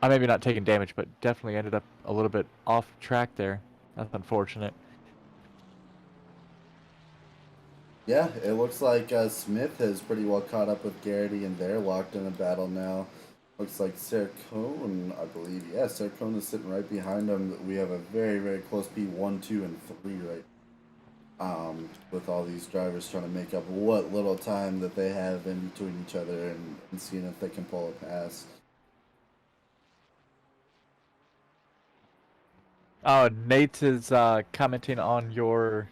Maybe not taken damage, but definitely ended up a little bit off track there. That's unfortunate. Yeah, it looks like Smith has pretty well caught up with Garrity, and they're locked in a battle now. Looks like Sercone, I believe. Yeah, Sercone is sitting right behind him. We have a very, very close P1, 2, and 3 right with all these drivers trying to make up what little time that they have in between each other and seeing if they can pull a pass. Oh, Nate is commenting on your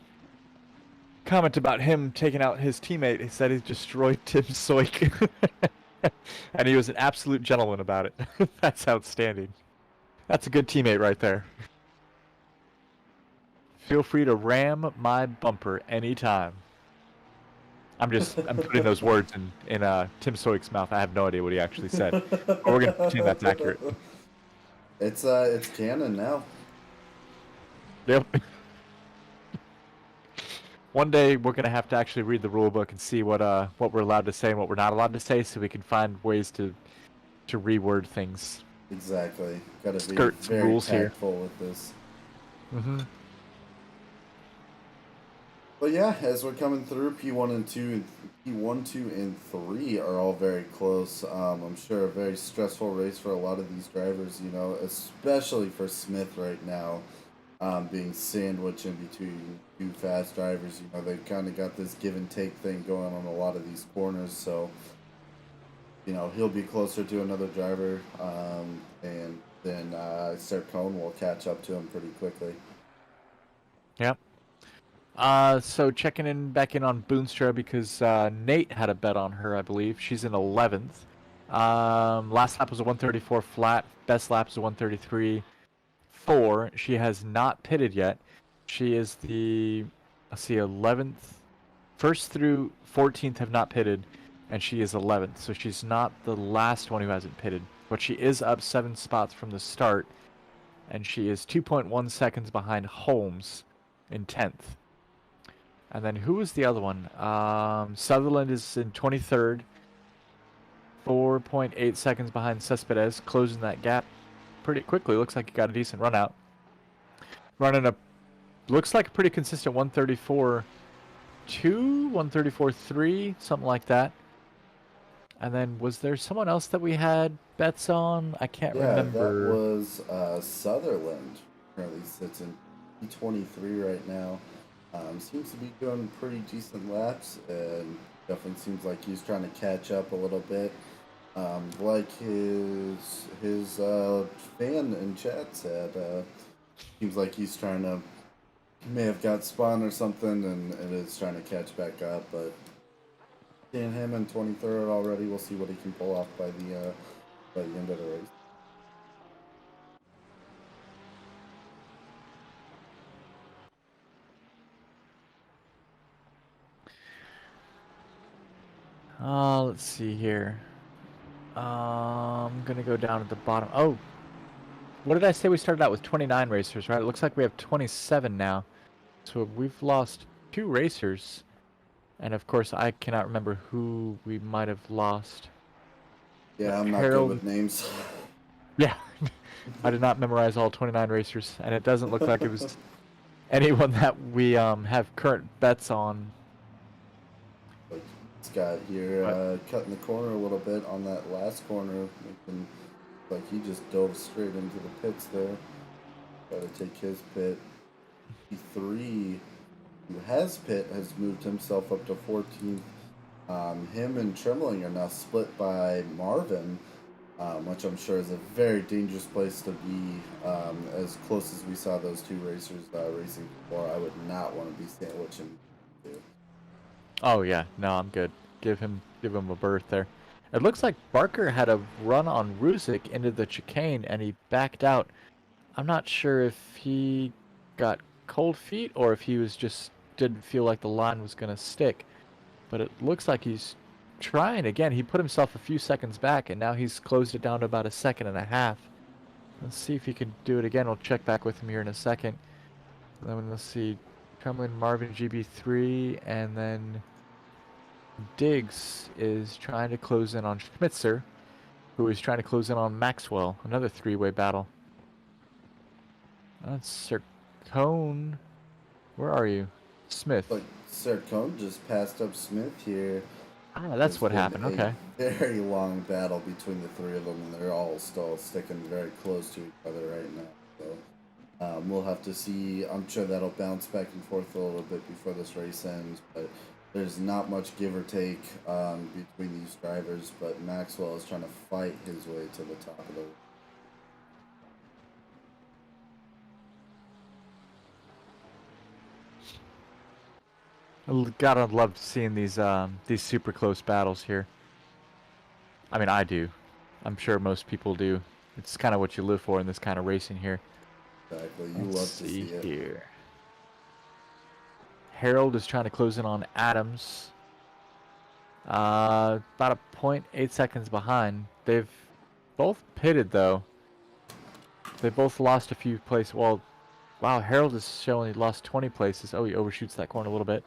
comment about him taking out his teammate. He said he destroyed Tim Soik. And he was an absolute gentleman about it. That's outstanding. That's a good teammate right there. Feel free to ram my bumper anytime. I'm putting those words in Tim Soik's mouth. I have no idea what he actually said. But we're gonna pretend that's accurate. It's canon now. Yep. One day we're gonna have to actually read the rule book and see what we're allowed to say and what we're not allowed to say, so we can find ways to reword things. Exactly. Got to be Skirt some very rules here. tactful with this. Mm-hmm. But yeah, as we're coming through, P1 and 2, P1, 2, and 3 are all very close. I'm sure a very stressful race for a lot of these drivers, you know, especially for Smith right now, being sandwiched in between two fast drivers. You know, they've kind of got this give and take thing going on a lot of these corners, so, you know, he'll be closer to another driver, and then Sir Cone will catch up to him pretty quickly. Yep. So checking back in on Boonstra because Nate had a bet on her, I believe. She's in 11th. Last lap was a 134 flat. Best lap is a 133.4. She has not pitted yet. She is the, let's see, 11th. First through 14th have not pitted, and she is 11th. So she's not the last one who hasn't pitted. But she is up 7 spots from the start, and she is 2.1 seconds behind Holmes in 10th. And then who was the other one? Sutherland is in 23rd, 4.8 seconds behind Cespedes, closing that gap pretty quickly. Looks like he got a decent run out. Running a, looks like a pretty consistent 134.2, 134.3, something like that. And then was there someone else that we had bets on? I can't remember. That was Sutherland. Currently sits in P23 right now. Seems to be doing pretty decent laps, and definitely seems like he's trying to catch up a little bit. Like his fan in chat said, seems like he's trying to, may have got spun or something, and is trying to catch back up. But seeing him in 23rd already, we'll see what he can pull off by the end of the race. Let's see here. I'm gonna go down at the bottom. Oh, what did I say? We started out with 29 racers, right? It looks like we have 27 now. So we've lost 2 racers. And of course, I cannot remember who we might have lost. Yeah, I'm not Harold... good with names. Yeah, I did not memorize all 29 racers, and it doesn't look like it was anyone that we have current bets on. Scott here cutting the corner a little bit on that last corner, making, like he just dove straight into the pits there. Got to take his pit. P3, who has pit, has moved himself up to 14th. Him and Trembling are now split by Marvin, which I'm sure is a very dangerous place to be. As close as we saw those 2 racers racing before, I would not want to be sandwiching. Oh yeah, no, I'm good. Give him a berth there. It looks like Barker had a run on Ruzic into the chicane and he backed out. I'm not sure if he got cold feet or if he was just didn't feel like the line was gonna stick. But it looks like he's trying again. He put himself a few seconds back and now he's closed it down to about 1.5 seconds. Let's see if he can do it again. We'll check back with him here in a second. And then let's see. Tremlin, Marvin, GB3, and then Diggs is trying to close in on Schmitzer, who is trying to close in on Maxwell. Another 3-way battle. That's Sir Cone. Where are you? Smith. But Sir Cone just passed up Smith here. Ah, that's what happened. Okay. Very long battle between the 3 of them, and they're all still sticking very close to each other right now. So. We'll have to see. I'm sure that'll bounce back and forth a little bit before this race ends, but there's not much give or take between these drivers, but Maxwell is trying to fight his way to the top of the... Gotta love seeing these super close battles here. I mean, I do. I'm sure most people do. It's kind of what you live for in this kind of racing here. Exactly. You love to see it. Here. Harold is trying to close in on Adams. About a 0.8 seconds behind. They've both pitted though. They both lost a few places. Well, wow, Harold is showing he lost 20 places. Oh, he overshoots that corner a little bit.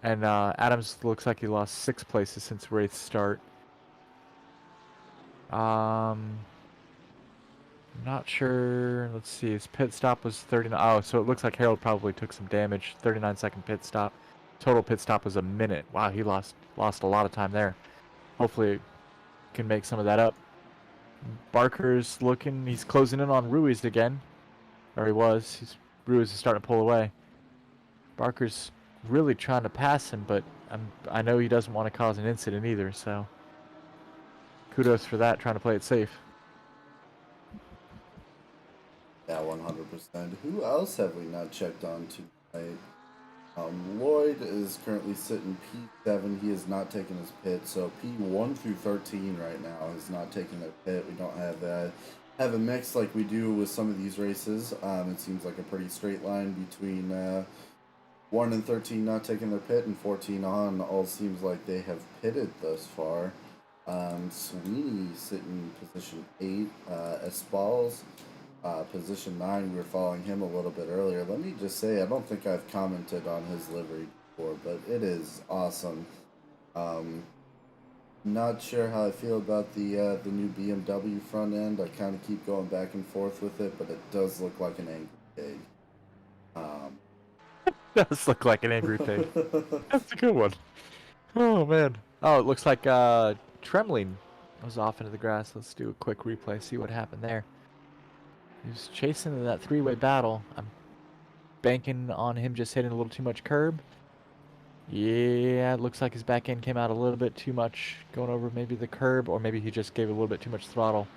And Adams looks like he lost 6 places since race start. Not sure. Let's see. His pit stop was 39. Oh, so it looks like Harold probably took some damage. 39-second pit stop. Total pit stop was a minute. Wow, he lost a lot of time there. Hopefully, can make some of that up. Barker's looking. He's closing in on Ruiz again, or he was. Ruiz is starting to pull away. Barker's really trying to pass him, but I know he doesn't want to cause an incident either. So, kudos for that. Trying to play it safe. Yeah, 100%. Who else have we not checked on tonight? Lloyd is currently sitting P7. He is not taking his pit, so P1 through 13 right now is not taking their pit. We don't have a mix like we do with some of these races. It seems like a pretty straight line between 1 and 13 not taking their pit and 14 on. All seems like they have pitted thus far. Sweeney sitting position 8. Espals position 9. We were following him a little bit earlier. Let me just say, I don't think I've commented on his livery before, but it is awesome. Not sure how I feel about the new BMW front end. I kind of keep going back and forth with it, but it does look like an angry pig. Does look like an angry pig. That's a good one. Oh man. Oh, it looks like Tremling was off into the grass. Let's do a quick replay, see what happened there. He was chasing that three-way battle. I'm banking on him just hitting a little too much curb. Yeah, it looks like his back end came out a little bit too much, going over maybe the curb, or maybe he just gave a little bit too much throttle.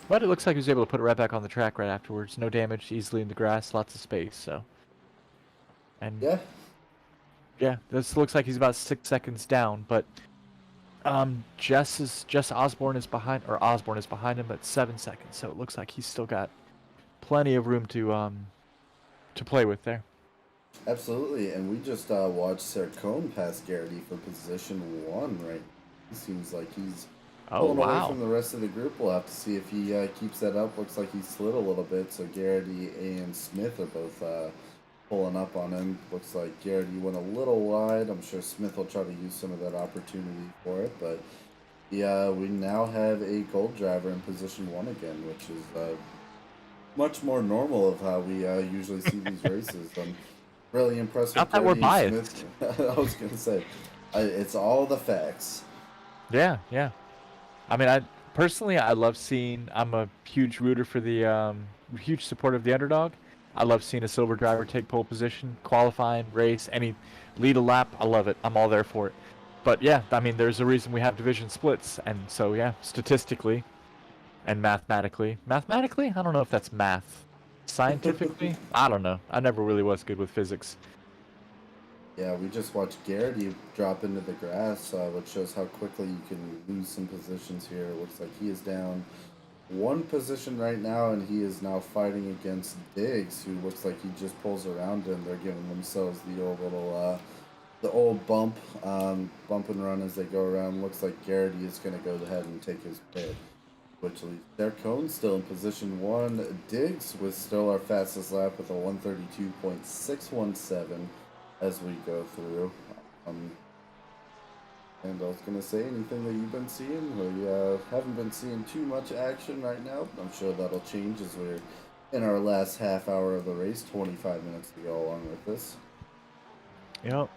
But it looks like he was able to put it right back on the track right afterwards. No damage, easily in the grass, lots of space, so. And yeah, this looks like he's about 6 seconds down, but Jess Osborne is behind him at 7 seconds, so it looks like he's still got plenty of room to play with there. Absolutely, and we just watched Sercone pass Garrity for position 1 right now. He seems like he's pulling away from the rest of the group. We'll have to see if he keeps that up. Looks like he slid a little bit, so Garrity and Smith are both pulling up on him. Looks like Garrity went a little wide. I'm sure Smith will try to use some of that opportunity for it, but yeah, we now have a gold driver in position 1 again, which is much more normal of how we usually see these races. I'm really impressed with Not that we're biased. Smith. I was going to say, it's all the facts. Yeah. I mean, I love seeing, I'm a huge rooter for the, huge supporter of the underdog. I love seeing a silver driver take pole position, qualifying, race, any lead a lap. I love it. I'm all there for it. But yeah, I mean, there's a reason we have division splits. And so, yeah, statistically and mathematically, I don't know if that's math. Scientifically, I don't know. I never really was good with physics. Yeah, we just watched Garrity drop into the grass, which shows how quickly you can lose some positions here. It looks like he is down 1 position right now, and he is now fighting against Diggs, who looks like he just pulls around him. They're giving themselves the old little, the old bump and run as they go around. Looks like Garrity is going to go ahead and take his pit, which leaves Sercone still in position 1. Diggs was still our fastest lap with a 132.617 as we go through. And I was going to say, anything that you've been seeing? We haven't been seeing too much action right now. I'm sure that'll change as we're in our last half hour of the race, 25 minutes to go along with this. Yep.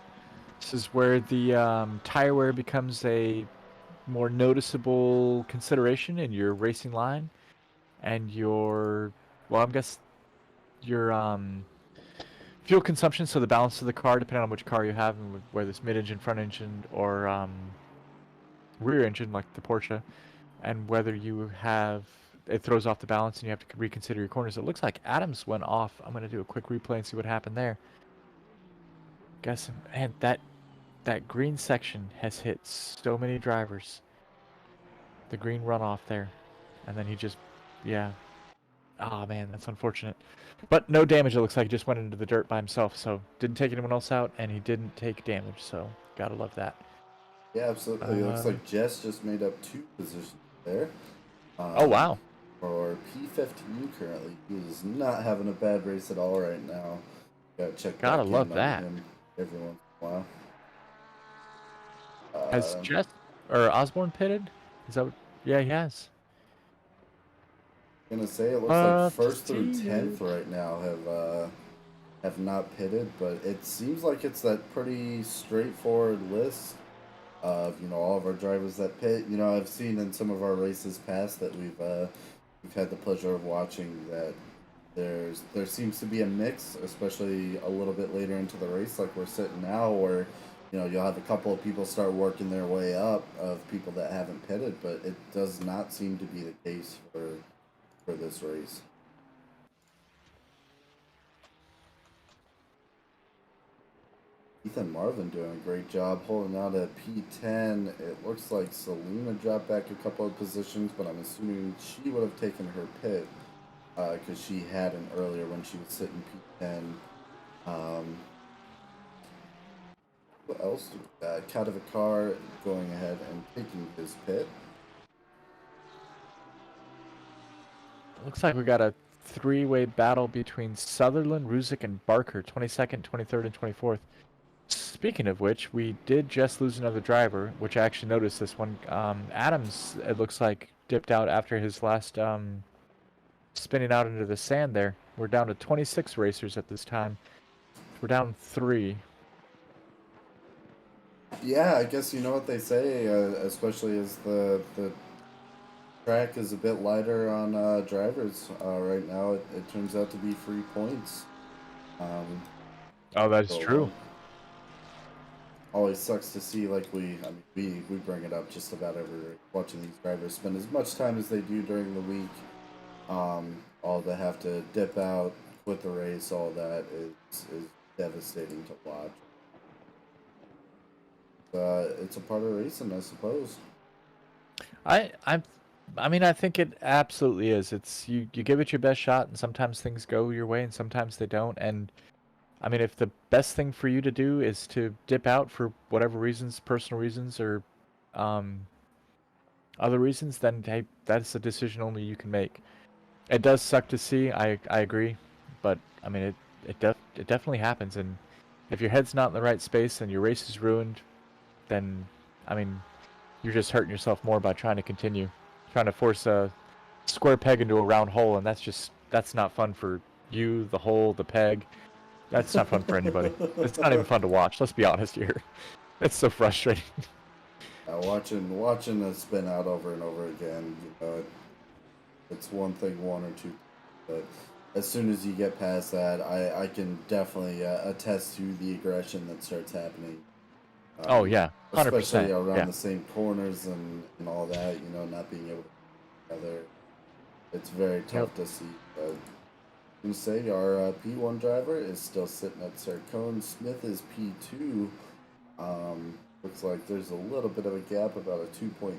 This is where the tire wear becomes a more noticeable consideration in your racing line and your, well, I guess your fuel consumption, so the balance of the car, depending on which car you have, and whether it's mid-engine, front-engine, or rear engine, like the Porsche, and whether you have, it throws off the balance and you have to reconsider your corners. It looks like Adams went off. I'm going to do a quick replay and see what happened there. Guess, man, that green section has hit so many drivers. The green runoff there. And then he just, yeah. Oh, man, that's unfortunate. But no damage, it looks like. He just went into the dirt by himself. So didn't take anyone else out, and he didn't take damage. So gotta love that. Yeah, absolutely. It looks like Jess just made up 2 positions there. Oh, wow. For P15 currently, he is not having a bad race at all right now. Gotta check Gotta back love in on that. him every once in a while. Has Jess or Osborne pitted? Is that what, yeah, he has. Gonna say it looks like To first through see 10th it. right now have not pitted, but it seems like it's that pretty straightforward list of all of our drivers that pit. I've seen in some of our races past that we've had the pleasure of watching that there seems to be a mix, especially a little bit later into the race, like we're sitting now, where you'll have a couple of people start working their way up of people that haven't pitted, but it does not seem to be the case for this race. Ethan Marvin doing a great job holding out at P10. It looks like Selena dropped back a couple of positions, but I'm assuming she would have taken her pit because she hadn't earlier when she was sitting P10. What else do we got? Kadavikar going ahead and taking his pit. Looks like we got a 3-way battle between Sutherland, Ruzick, and Barker, 22nd, 23rd, and 24th. Speaking of which, we did just lose another driver, which I actually noticed this one. Adams, it looks like, dipped out after his last spinning out into the sand there. We're down to 26 racers at this time. We're down 3. Yeah, I guess you know what they say, especially as the track is a bit lighter on drivers right now. It turns out to be free points. Oh, that is so, true. Always sucks to see, like we bring it up just about every week, watching these drivers spend as much time as they do during the week. All to have to dip out, quit the race, all that is devastating to watch. It's a part of racing, I suppose. I mean, I think it absolutely is. It's you give it your best shot, and sometimes things go your way, and sometimes they don't. And I mean, if the best thing for you to do is to dip out for whatever reasons, personal reasons or other reasons, then hey, that's a decision only you can make. It does suck to see. I agree, but I mean, it definitely happens. And if your head's not in the right space and your race is ruined, then I mean, you're just hurting yourself more by trying to continue, trying to force a square peg into a round hole, and that's not fun for you, the hole, the peg. That's not fun for anybody. It's not even fun to watch. Let's be honest here. It's so frustrating. Watching a spin out over and over again, it's one thing, one or two, but as soon as you get past that, I can definitely attest to the aggression that starts happening. Oh yeah, 100%. Especially around the same corners and all that, not being able to together. It's very tough to see. But you say our P1 driver is still sitting at Sarcone. Smith is P2. Looks like there's a little bit of a gap, about a 2.3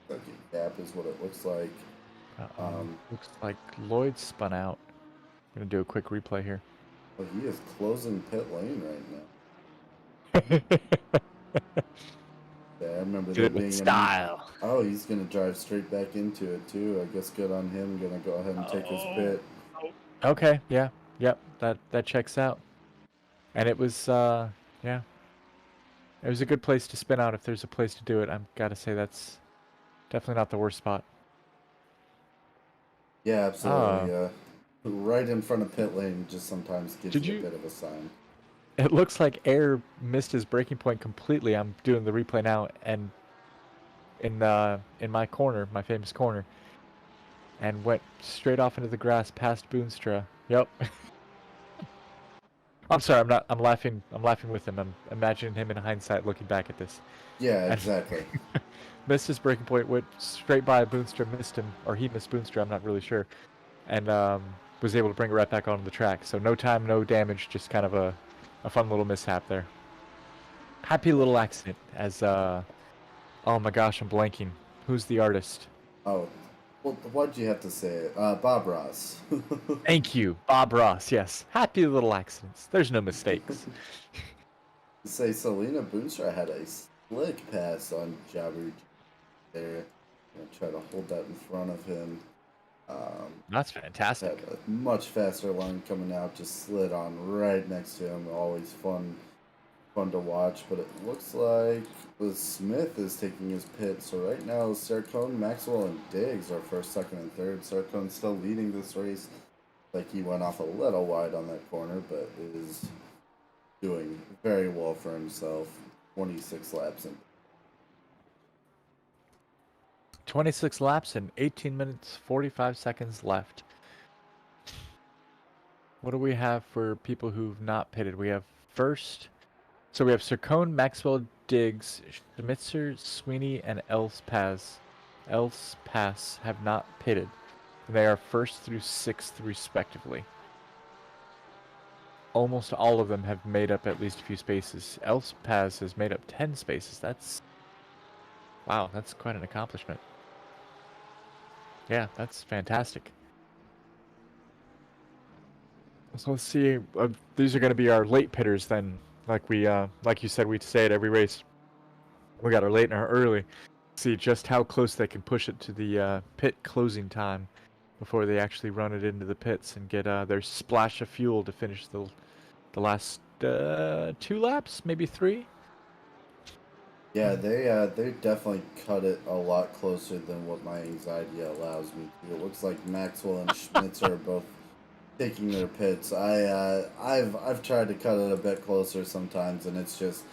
second gap is what it looks like. Looks like Lloyd spun out. I'm gonna do a quick replay here. Well, he is closing pit lane right now. Yeah, I remember there being style. Oh, he's gonna drive straight back into it too. I guess good on him. Gonna go ahead and take his pit. Okay, yeah, yep, that checks out. And it was, yeah, it was a good place to spin out if there's a place to do it. I've got to say that's definitely not the worst spot. Yeah, absolutely. Right in front of pit lane just sometimes gives you a bit of a sign. It looks like Air missed his braking point completely. I'm doing the replay now, and in my corner, my famous corner, and went straight off into the grass past Boonstra. Yep. I'm sorry. I'm laughing. I'm laughing with him. I'm imagining him in hindsight looking back at this. Yeah, exactly. Missed his braking point. Went straight by Boonstra. Missed him, or he missed Boonstra. I'm not really sure. And was able to bring it right back onto the track. So no time, no damage. Just kind of a fun little mishap there. Happy little accident. As oh my gosh, I'm blanking. Who's the artist? Oh. Well, why'd you have to say it? Bob Ross. Thank you, Bob Ross. Yes, happy little accidents. There's no mistakes. Say Selena Boonstra had a slick pass on Jabber there. Gonna try to hold that in front of him. That's Had fantastic. a much faster line coming out, just slid on right next to him. Always fun to watch, but it looks like the Smith is taking his pit. So right now, Sarcone, Maxwell, and Diggs are first, second, and third. Sarcone still leading this race. Like he went off a little wide on that corner, but is doing very well for himself. 26 laps in. 26 laps and 18 minutes 45 seconds left. What do we have for people who've not pitted? We have first. So we have Sarcone, Maxwell, Diggs, Schmitzer, Sweeney, and Elspaz. Elspaz have not pitted. They are first through sixth, respectively. Almost all of them have made up at least a few spaces. Elspaz has made up 10 spaces. Wow, that's quite an accomplishment. Yeah, that's fantastic. So let's see. These are going to be our late pitters then. Like you said, we say it every race. We got our late and our early. See just how close they can push it to the pit closing time before they actually run it into the pits and get their splash of fuel to finish the last 2 laps, maybe 3. Yeah, they definitely cut it a lot closer than what my anxiety allows me to. It looks like Maxwell and Schmitz are both taking their pits. I've tried to cut it a bit closer sometimes, and it's just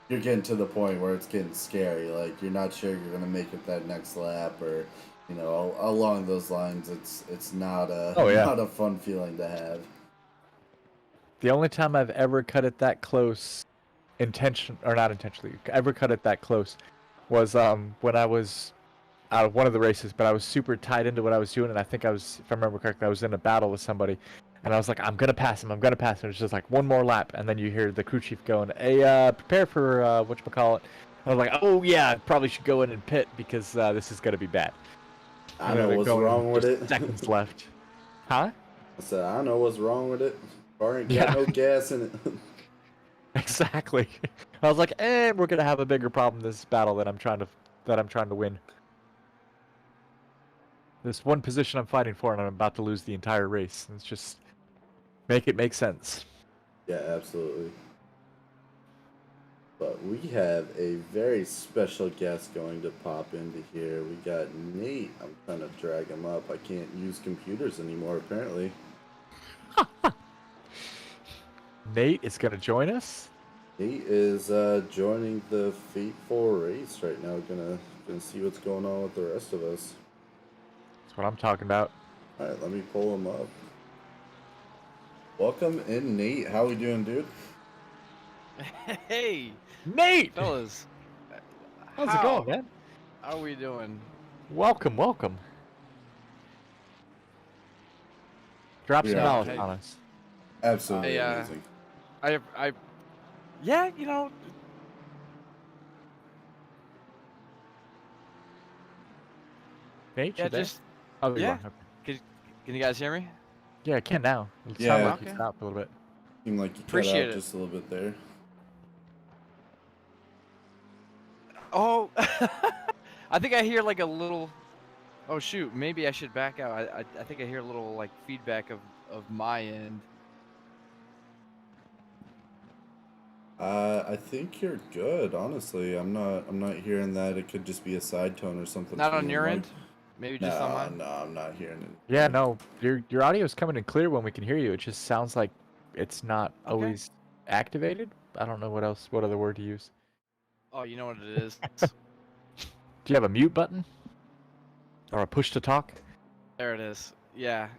you're getting to the point where it's getting scary. Like you're not sure you're gonna make it that next lap, or along those lines. It's not a not a fun feeling to have. The only time I've ever cut it that close, not intentionally, ever cut it that close, was when I was out of one of the races, but I was super tied into what I was doing, and I think if I remember correctly, I was in a battle with somebody, and I was like, I'm gonna pass him. It's just like one more lap, and then you hear the crew chief going, "Hey, prepare for whatchamacallit." I was like, "Oh yeah, I probably should go in and pit because this is gonna be bad." I know what's wrong with it. Seconds left. Huh? I said, I know what's wrong with it. Car ain't got no gas in it. Exactly. I was like, we're gonna have a bigger problem this battle that I'm trying to win. This one position I'm fighting for, and I'm about to lose the entire race. It's just make it make sense. Yeah, absolutely. But we have a very special guest going to pop into here. We got Nate. I'm trying to drag him up. I can't use computers anymore, apparently. Nate is going to join us? Nate is joining the fateful race right now. Gonna see what's going on with the rest of us. That's what I'm talking about. All right, let me pull him up. Welcome in, Nate. How we doing, dude? Hey, Nate! fellas. How's it going, man? How are we doing? Welcome. Drop some Yeah. knowledge Hey. on us. Absolutely Hey, amazing. Yeah, Nate, yeah, you there? just, Oh, there you yeah. are. Okay. Can you guys hear me? Yeah, I can now. It Yeah. sounded like Okay. you stopped a little bit. Seemed like you cut Appreciate out it. just a little bit there. Oh, I think I hear like a little, oh shoot, maybe I should back out. I think I hear a little like feedback of my end. I think you're good. Honestly, I'm not hearing that. It could just be a side tone or something. Not on feeling your like- end? Maybe just on mine? No, I'm not hearing it. Yeah, no, your audio is coming in clear when we can hear you. It just sounds like it's not Okay. always activated. I don't know what other word to use. Oh, you know what it is? Do you have a mute button? Or a push to talk? There it is. Yeah,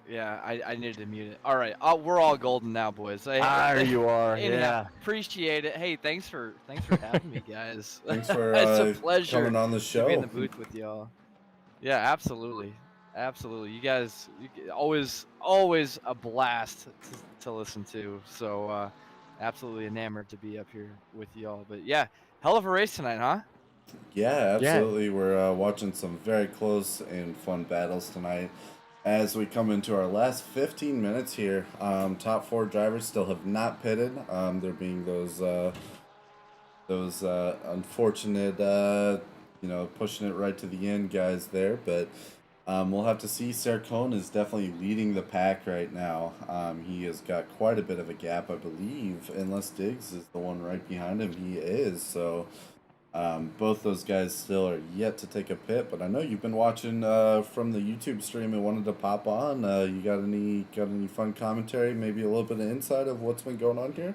I needed to mute it. All right, we're all golden now, boys. There you are. Anyhow, Yeah. appreciate it. Hey, thanks for having me, guys. Thanks for It's a pleasure coming on the to show. be in the booth with y'all. Yeah, absolutely. You guys, always a blast to listen to. So, absolutely enamored to be up here with y'all. But yeah, hell of a race tonight, huh? Yeah, absolutely. We're watching some very close and fun battles tonight. As we come into our last 15 minutes here, top 4 drivers still have not pitted. There being those those unfortunate, pushing it right to the end guys there. But we'll have to see. Sercone is definitely leading the pack right now. He has got quite a bit of a gap, I believe, unless Diggs is the one right behind him. He is. So both those guys still are yet to take a pit. But I know you've been watching from the YouTube stream and wanted to pop on. You got any fun commentary? Maybe a little bit of insight of what's been going on here?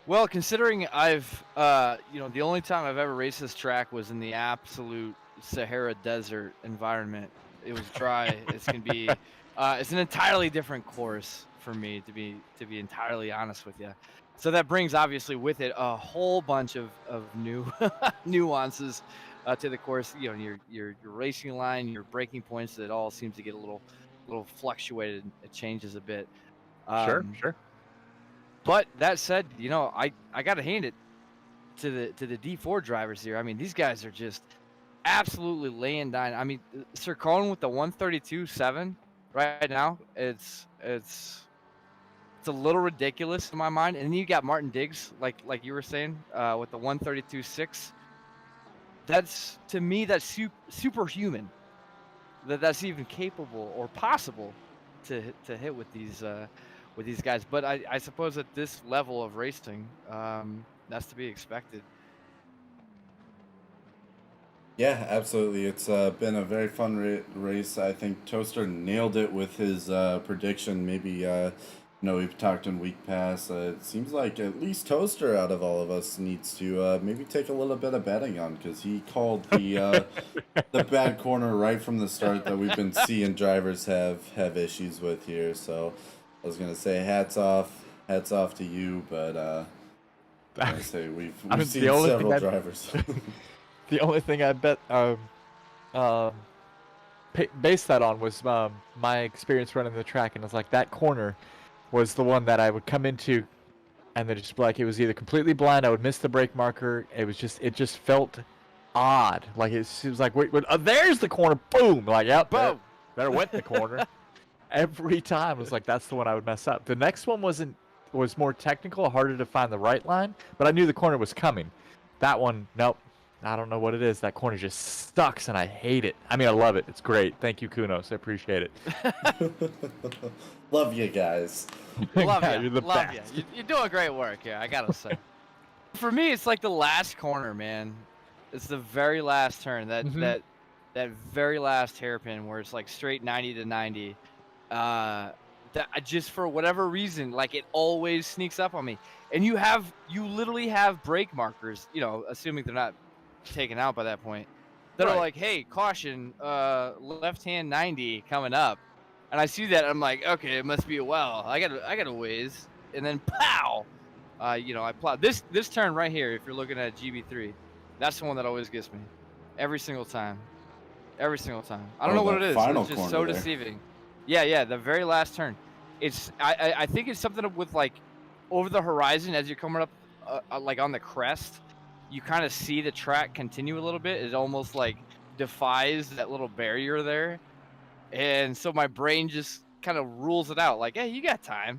Well, considering I've, the only time I've ever raced this track was in the absolute Sahara Desert environment. It was dry. It's gonna be, it's an entirely different course for me, to be entirely honest with you. So that brings obviously with it a whole bunch of new nuances to the course. You know, your racing line, your braking points. It all seems to get a little fluctuated. It changes a bit. Sure. But that said, I gotta hand it to the D4 drivers here. I mean, these guys are just absolutely laying down. I mean, Sercone with the 132.7 right now, it's a little ridiculous in my mind. And then you got Martin Diggs, like you were saying, with the 132.6. That's, to me, that's superhuman. That's even capable or possible to hit with these guys. But I suppose at this level of racing, that's to be expected. Yeah, absolutely. It's been a very fun race. I think Toaster nailed it with his prediction. Maybe, we've talked in week past. It seems like at least Toaster out of all of us needs to maybe take a little bit of betting on, because he called the the bad corner right from the start that we've been seeing drivers have issues with here. So I was gonna say hats off to you, but I'm gonna say we've seen several drivers. The only thing I bet based that on was my experience running the track, and it's like that corner was the one that I would come into, and then just like it was either completely blind, I would miss the brake marker. It just felt odd. Like it was like wait, there's the corner, boom, like yep, boom, there went the corner. Every time it was like that's the one I would mess up. The next one was more technical, harder to find the right line, but I knew the corner was coming. That one, nope. I don't know what it is. That corner just sucks, and I hate it. I mean, I love it. It's great. Thank you, Kunos. I appreciate it. Love you guys. Love Yeah, you. you're the Love best. you. You're doing great work here, I gotta say. For me, it's like the last corner, man. It's the very last turn. That very last hairpin where it's like straight 90 to 90. That I just, for whatever reason, like it always sneaks up on me. And you literally have brake markers, assuming they're not taken out by that point, that are like, hey, caution, left hand 90 coming up. And I see that, I'm like, okay, it must be a well. I got a ways. And then pow, I plow this turn right here. If you're looking at GB3, that's the one that always gets me every single time. I don't know what it is. It's just so deceiving. Yeah, the very last turn. I think it's something with like over the horizon as you're coming up, like on the crest. You kind of see the track continue a little bit. It almost like defies that little barrier there. And so my brain just kind of rules it out. Like, hey, you got time.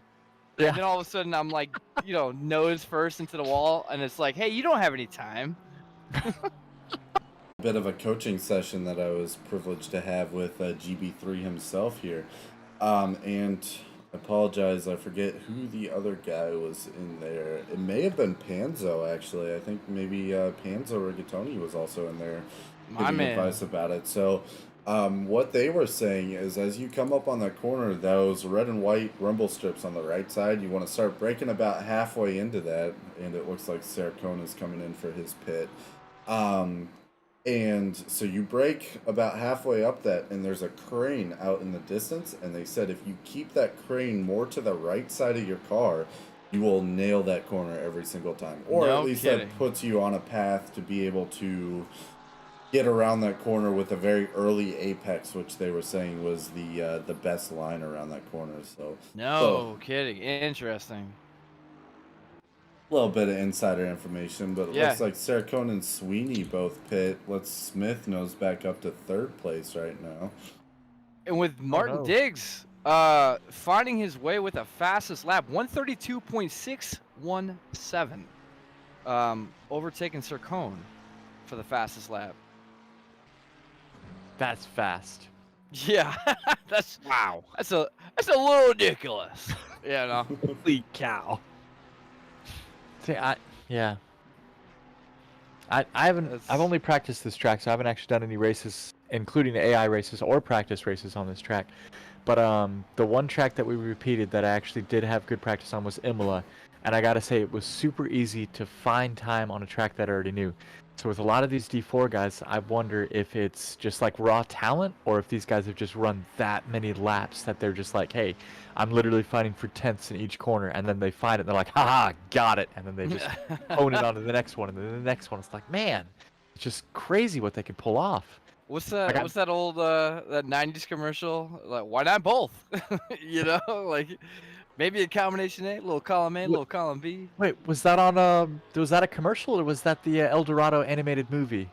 Yeah. And then all of a sudden I'm like, nose first into the wall. And it's like, hey, you don't have any time. Bit of a coaching session that I was privileged to have with GB3 himself here. And I apologize, I forget who the other guy was in there. It may have been Panzo, actually. I think maybe Panzo Rigatoni was also in there giving advice about it. So what they were saying is as you come up on that corner, those red and white rumble strips on the right side, you want to start braking about halfway into that, and it looks like Sercone is coming in for his pit. And so you brake about halfway up that, and there's a crane out in the distance, and they said if you keep that crane more to the right side of your car, you will nail that corner every single time. Or at least that puts you on a path to be able to get around that corner with a very early apex, which they were saying was the best line around that corner. So kidding. Interesting. A little bit of insider information, but it looks like Sercone and Sweeney both pit. Smith knows back up to third place right now. And with Martin Diggs finding his way with the fastest lap, 132.617. overtaken Sircone for the fastest lap. That's fast. Yeah, that's Wow. that's a little ridiculous. Yeah, no. Holy cow. See, yeah. I haven't. That's- I've only practiced this track, so I haven't actually done any races, including the AI races or practice races on this track. But the one track that we repeated that I actually did have good practice on was Imola, and I gotta say it was super easy to find time on a track that I already knew. So with a lot of these D4 guys, I wonder if it's just like raw talent, or if these guys have just run that many laps that they're just like, hey, I'm literally fighting for tenths in each corner, and then they find it, and they're like, haha, got it, and then they just hone it onto the next one, and then the next one. It's like, man, it's just crazy what they can pull off. What's that old that 90s commercial? Like, why not both? You know, like maybe a combination A, little column A, little column B. Wait, was that on was that a commercial, or was that the El Dorado animated movie?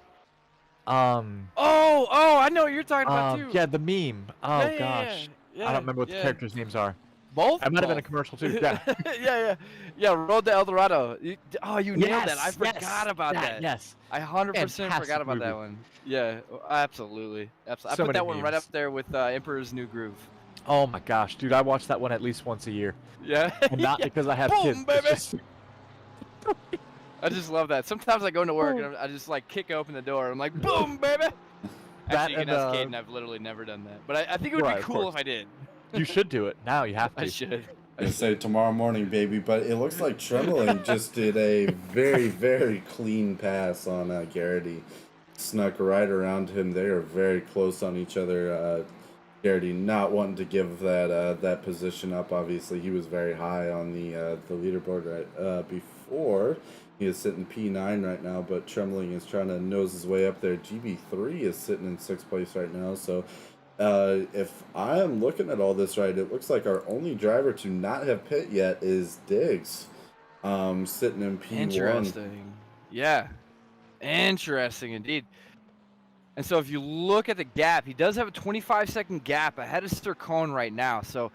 Oh, I know what you're talking about too. Yeah, the meme. Oh Yeah, gosh. yeah, I don't remember what the yeah. characters' names are. Both? It might have been a Both. commercial too. Yeah. Yeah, Road to El Dorado. You nailed that. I Yes, forgot about that. Yes. I 100% Fantastic forgot about that movie. one. Yeah, absolutely. I So put many that one right memes. up there with Emperor's New Groove. Oh my gosh, dude, I watch that one at least once a year, Yeah. and not Yeah. because I have Boom, kids. baby. It's just- I just love that. Sometimes I go into work and I just like kick open the door. I'm like, boom, baby. Actually, you can ask Caden. I've literally never done that, but I think it would Right, be of cool course. if I did. You should do it now. You have to. I should. I say tomorrow morning, baby, but it looks like Trembling just did a very, very clean pass on Garrity. Snuck right around him. They are very close on each other. Garrity not wanting to give that position up. Obviously, he was very high on the leaderboard right before. He is sitting P9 right now, but Trembling is trying to nose his way up there. GB3 is sitting in 6th place right now, so if I am looking at all this right, it looks like our only driver to not have pit yet is Diggs, sitting in P1. Interesting. Yeah. Interesting indeed. And so if you look at the gap, he does have a 25-second gap ahead of Sircone right now. So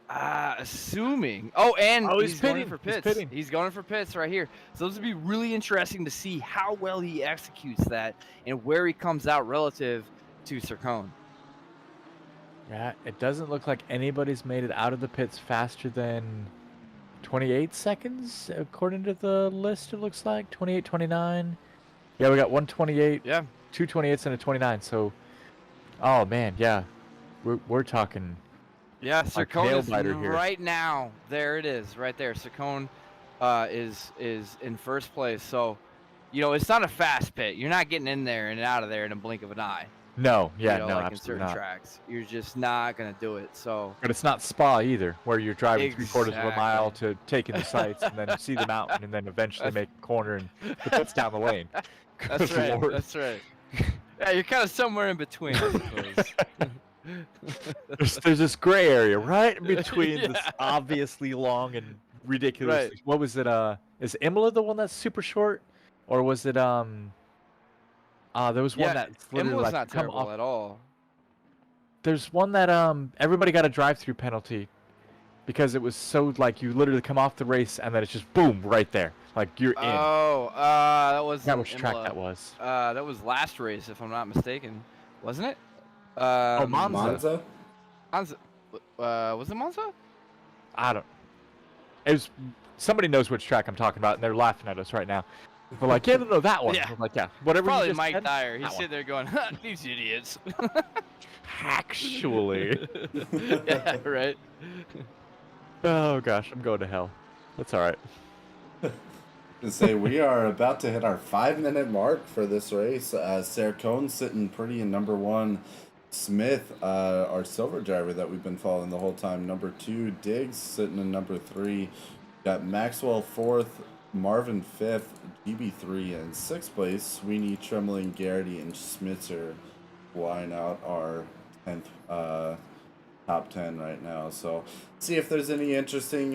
assuming... Oh, and he's going for pits. He's going for pits right here. So this would be really interesting to see how well he executes that and where he comes out relative to Sircone. Yeah, it doesn't look like anybody's made it out of the pits faster than 28 seconds, according to the list. It looks like 28, 29. Yeah, we got 128. Yeah. 2 28s and a 29. So, oh man, yeah, we're talking. Yeah, Like Sircone nail is biter here. right now. There it is, right there. Sircone is in first place. So, you know, it's not a fast pit. You're not getting in there and out of there in a blink of an eye. No, yeah, You know, no, like in absolutely certain not. tracks, you're just not gonna do it. So, But it's not Spa either, where you're driving 3/4 of a mile Exactly. to take in the sights and then see the mountain and then eventually make a corner and the pits down the lane. that's Good right. Lord. That's right. Yeah, you're kind of somewhere in between, I suppose. There's this gray area right in between this Yeah. obviously long and ridiculous. Right. What was it? Is Imola the one that's super short, or was it there was one Yeah, that's literally Imola's like not come terrible off. at all. There's one that everybody got a drive-through penalty because it was so like you literally come off the race and then it's just boom right there, like you're in. Oh, that was Forgot which track that was. That was last race, if I'm not mistaken, wasn't it? Monza. Monza? Monza. Was it Monza? I don't. It was somebody knows which track I'm talking about, and they're laughing at us right now. We're like, yeah, no, that one. Yeah. I'm like, yeah, whatever. you Probably just Mike said, Dyer. He's that sitting there going, "These idiots." Actually. Yeah, right. Oh gosh, I'm going to hell. That's all right. To say we are about to hit our 5-minute mark for this race. Sircone sitting pretty in number 1. Smith, our silver driver that we've been following the whole time, number 2. Diggs sitting in number 3. Got Maxwell 4th, Marvin 5th, GB3 in 6th place. Sweeney, Trembling, Garrity, and Schmitzer flying out our 10th top 10 right now. So see if there's any interesting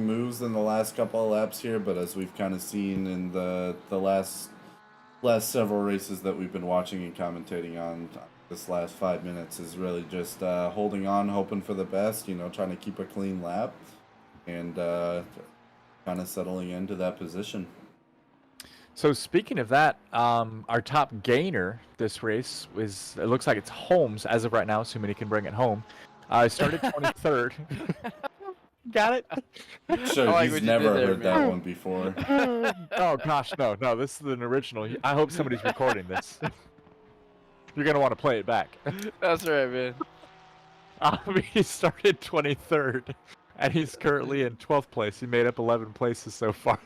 moves in the last couple of laps here, but as we've kind of seen in the last several races that we've been watching and commentating on, this last 5 minutes is really just holding on, hoping for the best, you know, trying to keep a clean lap and kind of settling into that position. So speaking of that, our top gainer this race is, it looks like it's Holmes as of right now, assuming he can bring it home. Started 23rd. Got it? Sure, I like he's what you never did there, heard that man. one before. Oh gosh, no, this is an original. I hope somebody's recording this. You're gonna want to play it back. That's right, man. He started 23rd, and he's currently in 12th place. He made up 11 places so far.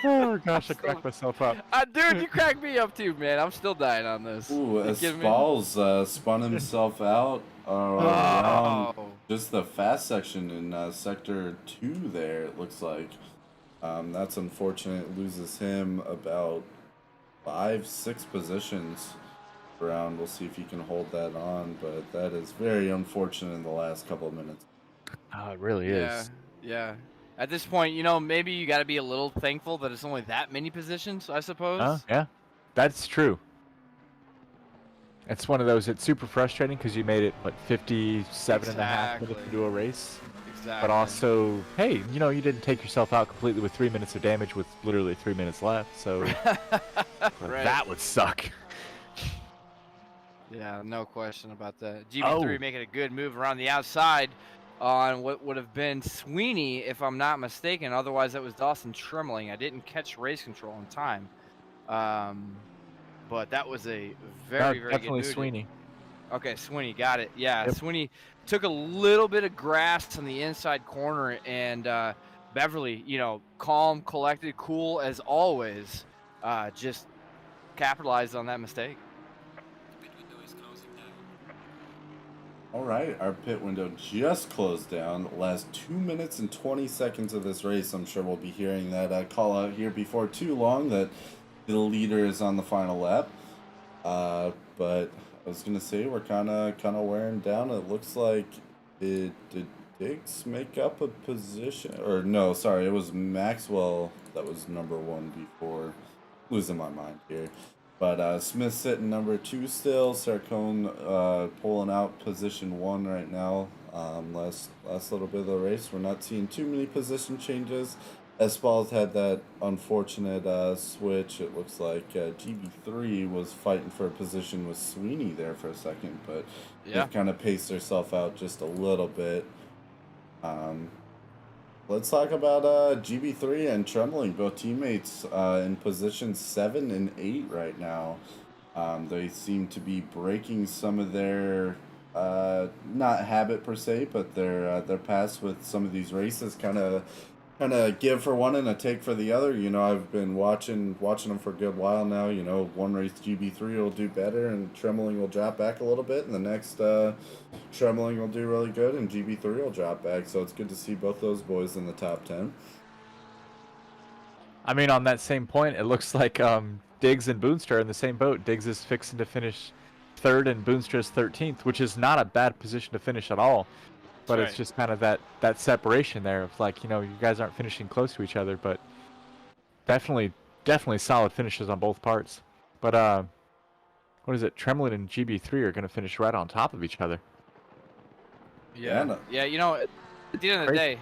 Oh gosh, I cracked myself up. Dude, you cracked me up too, man. I'm still dying on this. Ooh, You kidding me? Spalls spun himself out around Oh. just the fast section in sector 2 there, it looks like. That's unfortunate. Loses him about 5-6 positions around. We'll see if he can hold that on, but that is very unfortunate in the last couple of minutes. Oh, it really Yeah, is. yeah. At this point, you know, maybe you got to be a little thankful that it's only that many positions, I suppose. Yeah, that's true. It's one of those, it's super frustrating because you made it, what, 57 and a half minutes Exactly. into a race? Exactly. But also, hey, you know, you didn't take yourself out completely with 3 minutes of damage with literally 3 minutes left, so Right. that would suck. Yeah, no question about that. GB3 Oh. making a good move around the outside on what would have been Sweeney, if I'm not mistaken. Otherwise, that was Dawson Trimling. I didn't catch race control in time. But that was a very, very definitely good move. Sweeney. Okay, Sweeney, got it. Yeah, Yep. Sweeney took a little bit of grass on the inside corner, and Beverly, you know, calm, collected, cool as always, just capitalized on that mistake. All right, our pit window just closed down. Last 2 minutes and 20 seconds of this race. I'm sure we'll be hearing that call out here before too long that the leader is on the final lap. But I was gonna say we're kind of wearing down. It looks like did Diggs make up a position? Or no, sorry, it was Maxwell that was number 1 before. Losing my mind here. But Smith sitting number 2 still. Sarcone pulling out position 1 right now. Last little bit of the race, we're not seeing too many position changes. Espal's had that unfortunate switch. It looks like GB3 was fighting for a position with Sweeney there for a second, but Yeah. they've kind of paced themselves out just a little bit. Let's talk about GB3 and Trembling, both teammates in positions 7 and 8 right now. They seem to be breaking some of their not habit per se, but their past with some of these races. Kind of give for one and a take for the other. You know, I've been watching them for a good while now. You know, one race GB3 will do better and Trembling will drop back a little bit, and the next Trembling will do really good and GB3 will drop back. So it's good to see both those boys in the top 10. I mean, on that same point, it looks like Diggs and Boonstra are in the same boat. Diggs is fixing to finish 3rd and Boonstra's 13th, which is not a bad position to finish at all. But That's it's just kind of that separation there of like, you know, you guys aren't finishing close to each other, but definitely solid finishes on both parts. But what is it? Tremlin and GB3 are going to finish right on top of each other. Yeah, you know, at the end of the day,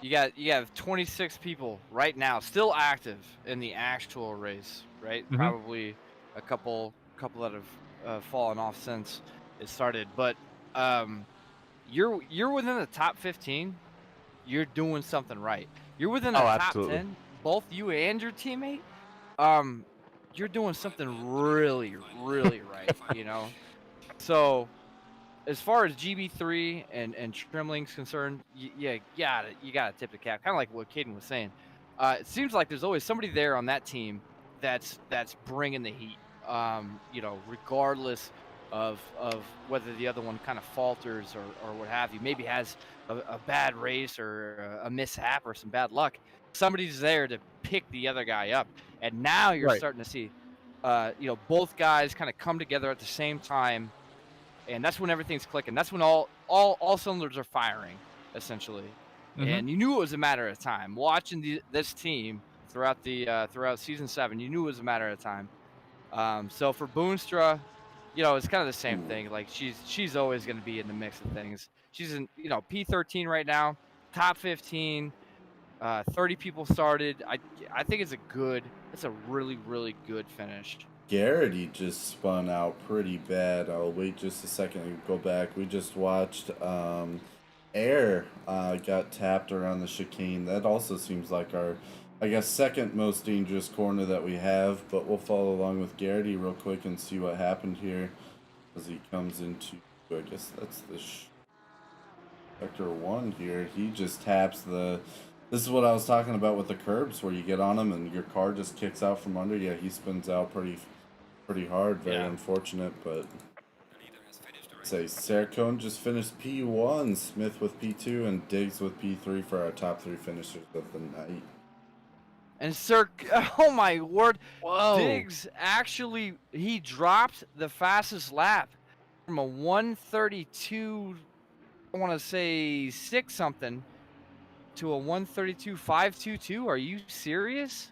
you have 26 people right now still active in the actual race, right? Mhm. Probably a couple that have fallen off since it started, but you're within the top 15. You're doing something right. You're within the top absolutely. 10, both you and your teammate. You're doing something really, really right, you know. So, as far as GB3 and Tremling's concerned, you gotta tip the cap. Kind of like what Caden was saying. It seems like there's always somebody there on that team that's bringing the heat. You know, regardless of whether the other one kind of falters or what have you, maybe has a bad race or a mishap or some bad luck. Somebody's there to pick the other guy up, and now you're Right. starting to see, you know, both guys kind of come together at the same time. And that's when everything's clicking. That's when all cylinders are firing, essentially. Mhm. And you knew it was a matter of time. Watching this team throughout season 7, you knew it was a matter of time. So for Boonstra, you know, it's kind of the same thing. Like she's always going to be in the mix of things. She's in, you know, P13 right now, top 15. 30 people started. I think it's a really, really good finish. Garrity just spun out pretty bad. I'll wait just a second and go back. We just watched Air got tapped around the chicane. That also seems like our, I guess, second most dangerous corner that we have. But we'll follow along with Garrity real quick and see what happened here as he comes into, I guess that's the sector 1 here. He just taps the... This is what I was talking about with the curbs, where you get on them and your car just kicks out from under. Yeah, he spins out pretty hard. Very unfortunate, but... Say Sercone just finished P1, Smith with P2, and Diggs with P3 for our top 3 finishers of the night. And oh my word, Whoa. Diggs actually, he dropped the fastest lap from a 132, I want to say 6 something, to a 132.522. Are you serious?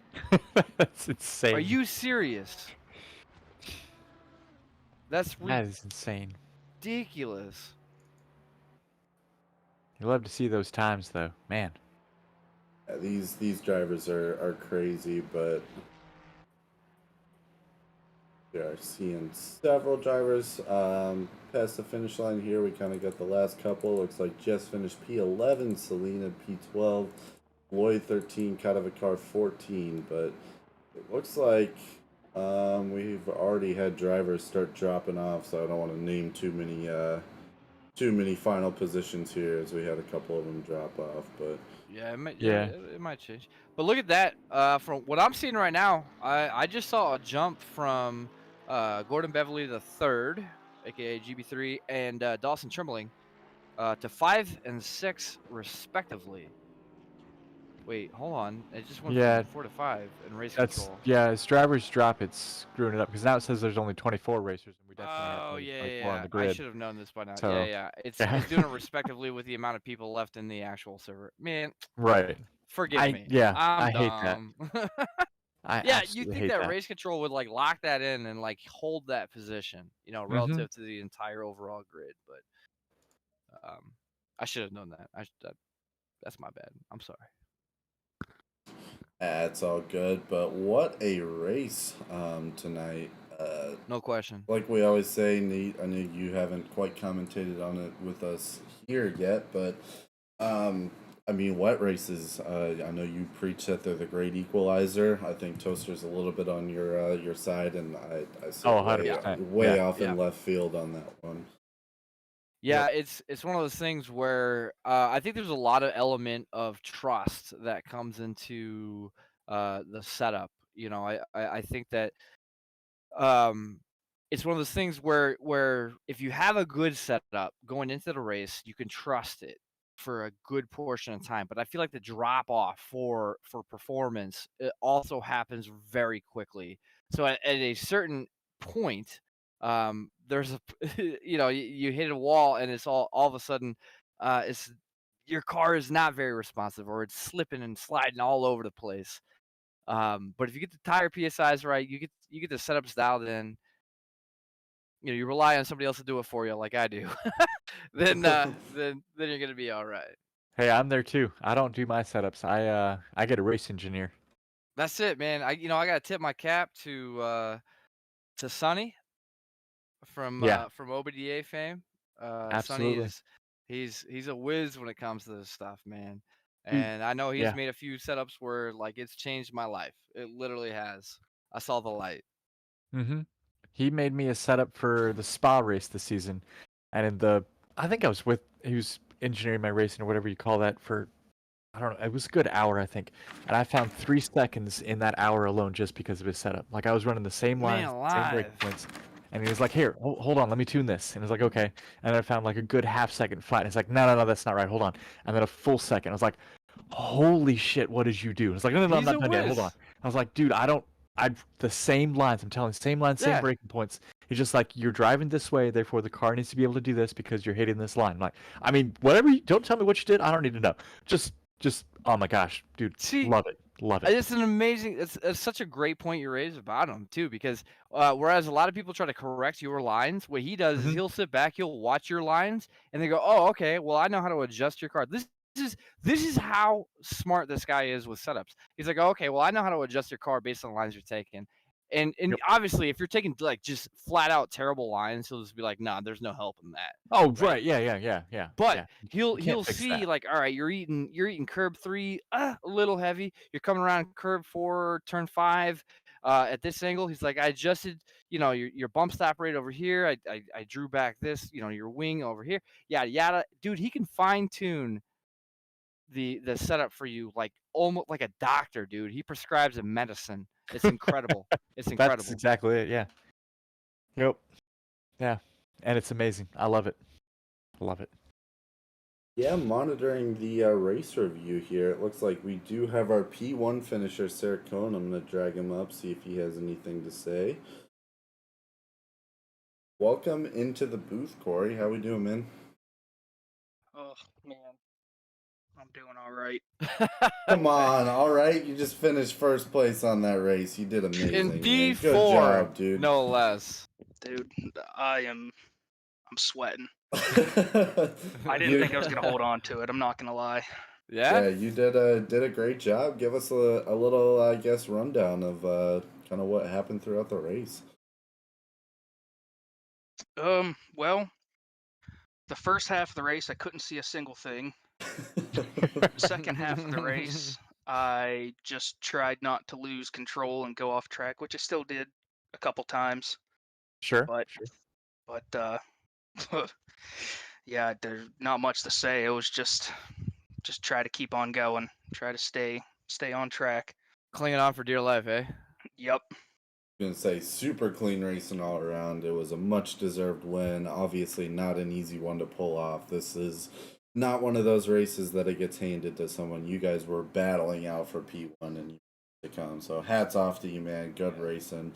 That's insane. Are you serious? That is insane. Ridiculous. You love to see those times, though, man. Yeah, these drivers are crazy, but we are seeing several drivers past the finish line here. We kind of got the last couple. Looks like Jess finished P11, Selena P12, Lloyd 13, Katavikar 14, but it looks like we've already had drivers start dropping off, so I don't want to name too many final positions here, as we had a couple of them drop off. But yeah, it might change. But look at that. From what I'm seeing right now, I just saw a jump from Gordon Beverly the third, aka GB3, and Dawson Trimling to 5 and 6 respectively. Wait, hold on. It just went from 4 to 5 in race control. Yeah, as drivers drop, it's screwing it up, because now it says there's only 24 racers, and we definitely have Oh, 24 on yeah. the grid. I should have known this by now. So, Yeah. It's doing it respectively with the amount of people left in the actual server. Man, right. forgive me. Yeah, I hate dumb. that. Yeah, you absolutely think hate that race control would like lock that in and like hold that position, relative to the entire overall grid, but I should have known that. That's my bad. I'm sorry. It's all good, but what a race tonight. No question. Like we always say, Nate, I know you haven't quite commentated on it with us here yet, but I mean, wet races, I know you preach that they're the great equalizer. I think Toaster's a little bit on your side, and I see way off in left field on that one. Yeah, it's one of those things where I think there's a lot of element of trust that comes into the setup. I think that it's one of those things where if you have a good setup going into the race, you can trust it for a good portion of time. But I feel like the drop off for performance, it also happens very quickly. So at a certain point, there's a you hit a wall, and it's all of a sudden it's your car is not very responsive, or it's slipping and sliding all over the place. But if you get the tire PSIs right, you get the setups dialed in, you rely on somebody else to do it for you, like I do, then you're gonna be all right. Hey, I'm there too. I don't do my setups. I get a race engineer. That's it, man. I gotta tip my cap to Sonny from OBDA fame. Absolutely. Sonny he's a whiz when it comes to this stuff, man. And I know he's made a few setups where like it's changed my life. It literally has. I saw the light. He made me a setup for the spa race this season, and I think he was engineering my racing or whatever you call that for, I don't know, it was a good hour, I think, and I found 3 seconds in that hour alone just because of his setup. Like, I was running the same line, same break points, and he was like, "Here, hold on, let me tune this," and I was like, "Okay," and then I found like a good half-second flat, and it's like, no, that's not right, hold on, and then a full second. I was like, "Holy shit, what did you do?" And it's like, no, I'm not done yet, hold on. I was like, "Dude, the same lines, I'm telling you, same lines, same breaking points." He's just like, "You're driving this way, therefore the car needs to be able to do this because you're hitting this line." I'm like, I mean, don't tell me what you did. I don't need to know. Just, oh my gosh, dude, love it. It's an amazing, it's such a great point you raised about him too, because whereas a lot of people try to correct your lines, what he does is he'll sit back, he'll watch your lines, and they go, "Oh, okay, well, I know how to adjust your car. This this is how smart this guy is with setups. He's like, okay, well, I know how to adjust your car based on the lines you're taking. And Yep. obviously, if you're taking like just flat out terrible lines, he'll just be like, nah, there's no help in that. Oh, right. Yeah. But yeah. he'll can't fix see that. like, all right, you're eating curb 3, a little heavy. You're coming around curb 4, turn 5, at this angle. He's like, I adjusted, your bump stop rate over here. I drew back this, your wing over here. Yada yada. Dude, he can fine tune the setup for you like almost like a doctor, dude. He prescribes a medicine. It's incredible. It's incredible. That's exactly it. Yeah. Yep. Yeah. And it's amazing. I love it. Love it. Yeah, monitoring the race review here. It looks like we do have our P1 finisher, Sarah Cohn. I'm going to drag him up, see if he has anything to say. Welcome into the booth, Corey. How we doing, man? Oh, man. I'm doing all right. Come on, all right. You just finished first place on that race. You did amazing. In man. D4, Good job, dude. no less. Dude, I'm sweating. I didn't think I was going to hold on to it. I'm not going to lie. Yeah, you did a great job. Give us a little, I guess, rundown of kind of what happened throughout the race. Well, the first half of the race, I couldn't see a single thing. The second half of the race, I just tried not to lose control and go off track, which I still did a couple times. Sure. But yeah, there's not much to say. It was just try to keep on going, try to stay on track. Clinging on for dear life, eh? Yep. Gonna say super clean racing all around. It was a much deserved win. Obviously not an easy one to pull off. This is not one of those races that it gets handed to someone. You guys were battling out for P1 and to come. So hats off to you, man. Good racing.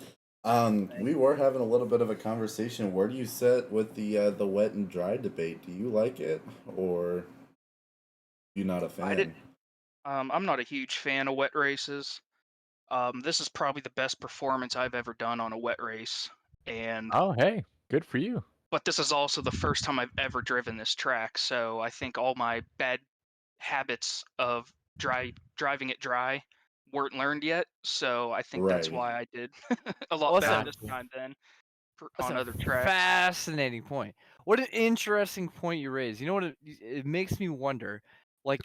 We were having a little bit of a conversation. Where do you sit with the wet and dry debate? Do you like it, or you not a fan? I'm not a huge fan of wet races. This is probably the best performance I've ever done on a wet race, and Oh, hey, good for you. but this is also the first time I've ever driven this track, so I think all my bad habits of driving it dry weren't learned yet. So I think that's Right. why I did a lot better this Gotcha. time than That's on a other tracks. fascinating point. What an interesting point you raised. You know what? It makes me wonder, like,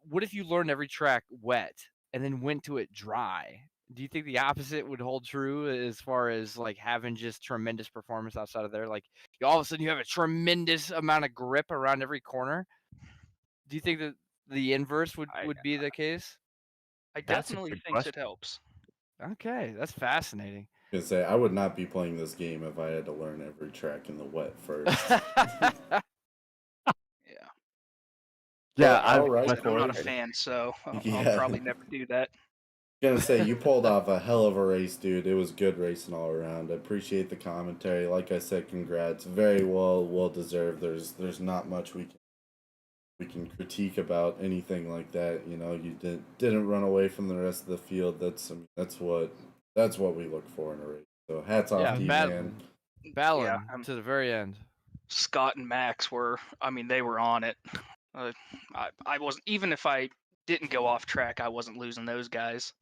what if you learned every track wet and then went to it dry? Do you think the opposite would hold true as far as like having just tremendous performance outside of there? Like all of a sudden you have a tremendous amount of grip around every corner. Do you think that the inverse would be the case? I That's a definitely good think question. it helps. Okay, that's fascinating. Gonna say I would not be playing this game if I had to learn every track in the wet first. Yeah. Yeah, all right, I'm not a Corey. fan, so I'll Yeah. probably never do that. Gonna say you pulled off a hell of a race, dude. It was good racing all around. I appreciate the commentary. Like I said, congrats. Very well deserved. There's not much we can critique about anything like that. You know, you didn't run away from the rest of the field. That's what we look for in a race. So hats off Yeah, to you, battling Yeah, to the very end. Scott and Max they were on it. I wasn't, even if I didn't go off track, I wasn't losing those guys.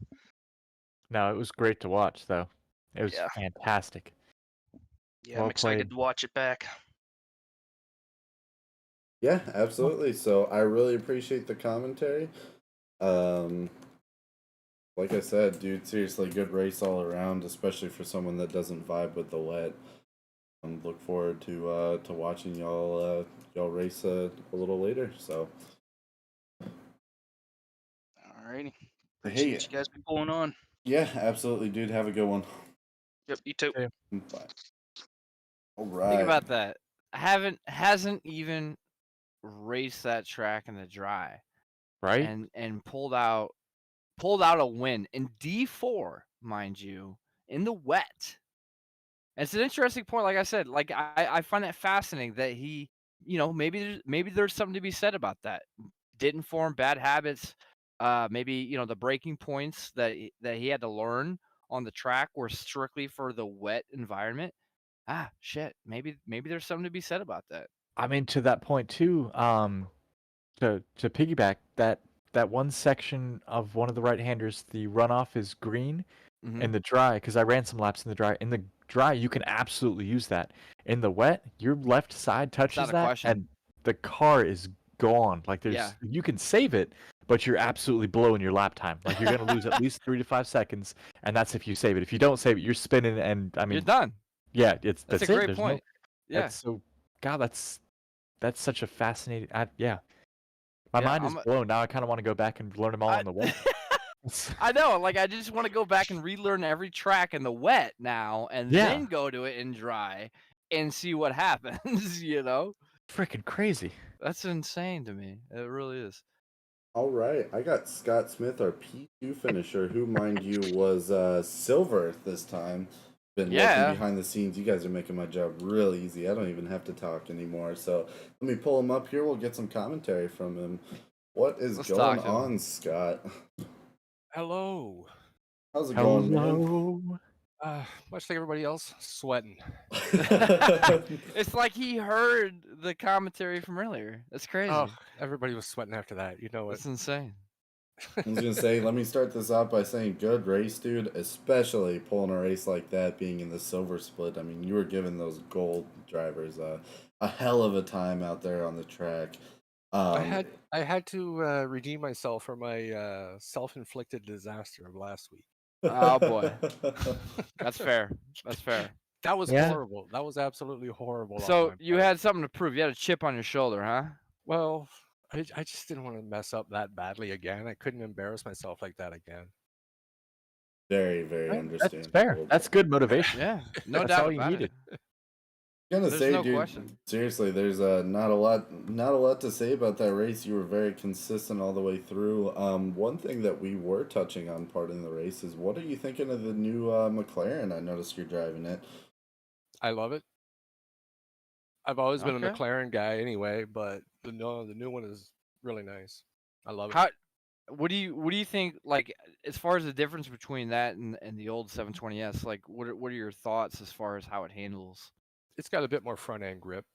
No, it was great to watch, though. It was Yeah. fantastic. Yeah, Well I'm excited played. to watch it back. Yeah, absolutely. So I really appreciate the commentary. Like I said, dude, seriously, good race all around, especially for someone that doesn't vibe with the wet. Look forward to watching y'all race a little later. So, Alrighty. hey, Appreciate you guys for pulling on. yeah, absolutely, dude. Have a good one. Yep, you too. Yeah. Bye. All right. Think about that. Hasn't even raced that track in the dry, Right? and pulled out a win in D4, mind you, in the wet. And it's an interesting point. Like I said, like I find that fascinating that he, maybe there's something to be said about that. Didn't form bad habits. Maybe the breaking points that he had to learn on the track were strictly for the wet environment. Shit. Maybe there's something to be said about that. I mean, to that point too. to piggyback that one section of one of the right-handers, the runoff is green. Mhm. In the dry, because I ran some laps in the dry. In the dry, you can absolutely use that. In the wet, your left side touches a that, question. and the car is gone. Like Yeah. you can save it, but you're absolutely blowing your lap time. Like you're gonna lose at least 3 to 5 seconds, and that's if you save it. If you don't save it, you're spinning, and I You're mean, done. yeah, That's that's a it. great There's point. Yeah. That's so, God, that's such a fascinating. Yeah, my Yeah, mind is blown now. I kind of want to go back and learn them all I- in the wet. I know, like I just want to go back and relearn every track in the wet now, and Yeah. then go to it in dry and see what happens. You know, Freaking crazy. that's insane to me. It really is. All right, I got Scott Smith, our P2 finisher, who, mind you, was silver this time. Been Yeah. working behind the scenes. You guys are making my job real easy. I don't even have to talk anymore. So let me pull him up here. We'll get some commentary from him. What is Let's going talk to him. on, Scott? Hello. How's it going, man? Hello. Much like everybody else, sweating. It's like he heard the commentary from earlier. That's crazy. Oh, everybody was sweating after that. You know it. That's insane. I was gonna say, let me start this off by saying, good race, dude. Especially pulling a race like that, being in the silver split. I mean, you were giving those gold drivers a hell of a time out there on the track. I had to redeem myself for my self-inflicted disaster of last week. Oh boy, that's fair. That's fair. That was Yeah. horrible. That was absolutely horrible. on So my you part. had something to prove. You had a chip on your shoulder, huh? Well, I just didn't want to mess up that badly again. I couldn't embarrass myself like that again. Very, very That's understandable. fair. That's good motivation. Yeah, no That's doubt all you about needed. it. Gonna There's say, no dude, question. seriously, there's not a lot to say about that race. You were very consistent all the way through. One thing that we were touching on part in the race is, what are you thinking of the new McLaren? I noticed you're driving it. I love it. I've always been a Okay. McLaren guy anyway, but the new one is really nice. I love it. How? What do you think? Like, as far as the difference between that and the old 720S, like, what are your thoughts as far as how it handles? It's got a bit more front end grip.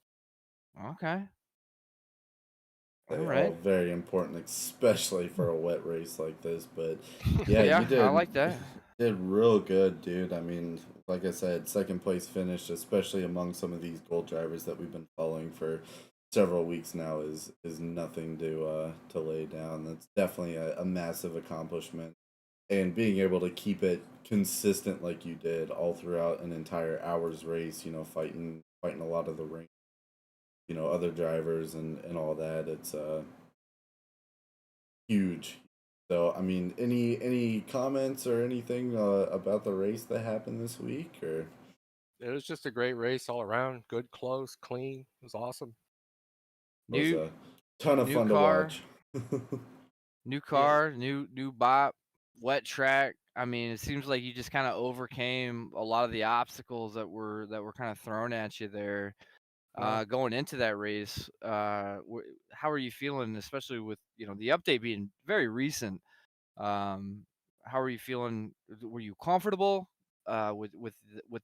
Okay. They All are right. very important, especially for a wet race like this. But yeah, Yeah, you did. I like that. Did real good, dude. I mean, like I said, second place finish, especially among some of these gold drivers that we've been following for several weeks now, is nothing to lay down. That's definitely a massive accomplishment, and being able to keep it consistent like you did all throughout an entire hour's race. You know, fighting a lot of the rain. You know, other drivers and all that. It's huge. So, I mean, any comments or anything about the race that happened this week, or It was just a great race all around. Good, close, clean. It was awesome. it was New a ton of new fun car. to watch? new car, new bop, wet track. I mean, it seems like you just kind of overcame a lot of the obstacles that were kind of thrown at you there. Yeah. Going into that race, how are you feeling, especially with the update being very recent? How are you feeling? Were you comfortable with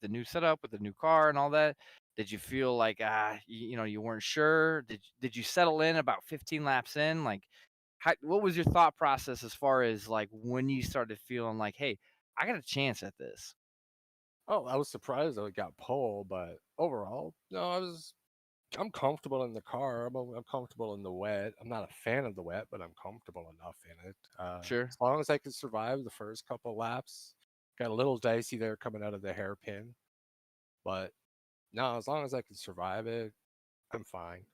the new setup, with the new car and all that? Did you feel like you weren't sure? Did you settle in about 15 laps in? Like, what was your thought process as far as like when you started feeling like, hey, I got a chance at this? Oh, I was surprised that it got pole, but overall, no, I'm comfortable in the car. I'm comfortable in the wet. I'm not a fan of the wet, but I'm comfortable enough in it. Sure. As long as I can survive the first couple laps. Got a little dicey there coming out of the hairpin, but no, as long as I can survive it, I'm fine.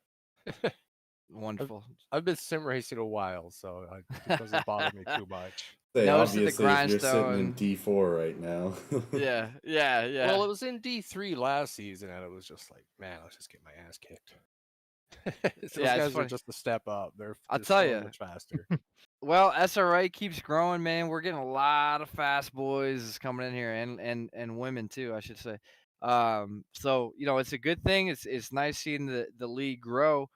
Wonderful. I've been sim racing a while, so it doesn't bother me too much. Say, Notice that the obviously, if you're sitting in grindstone- D4 right now. Yeah. Well, it was in D3 last season, and it was just like, man, let's just get my ass kicked. Those Yeah, it's guys are funny. just a step up. They're I'll they're tell so ya. much faster. Well, SRA keeps growing, man. We're getting a lot of fast boys coming in here, and women too, I should say. So it's a good thing. It's nice seeing the league grow,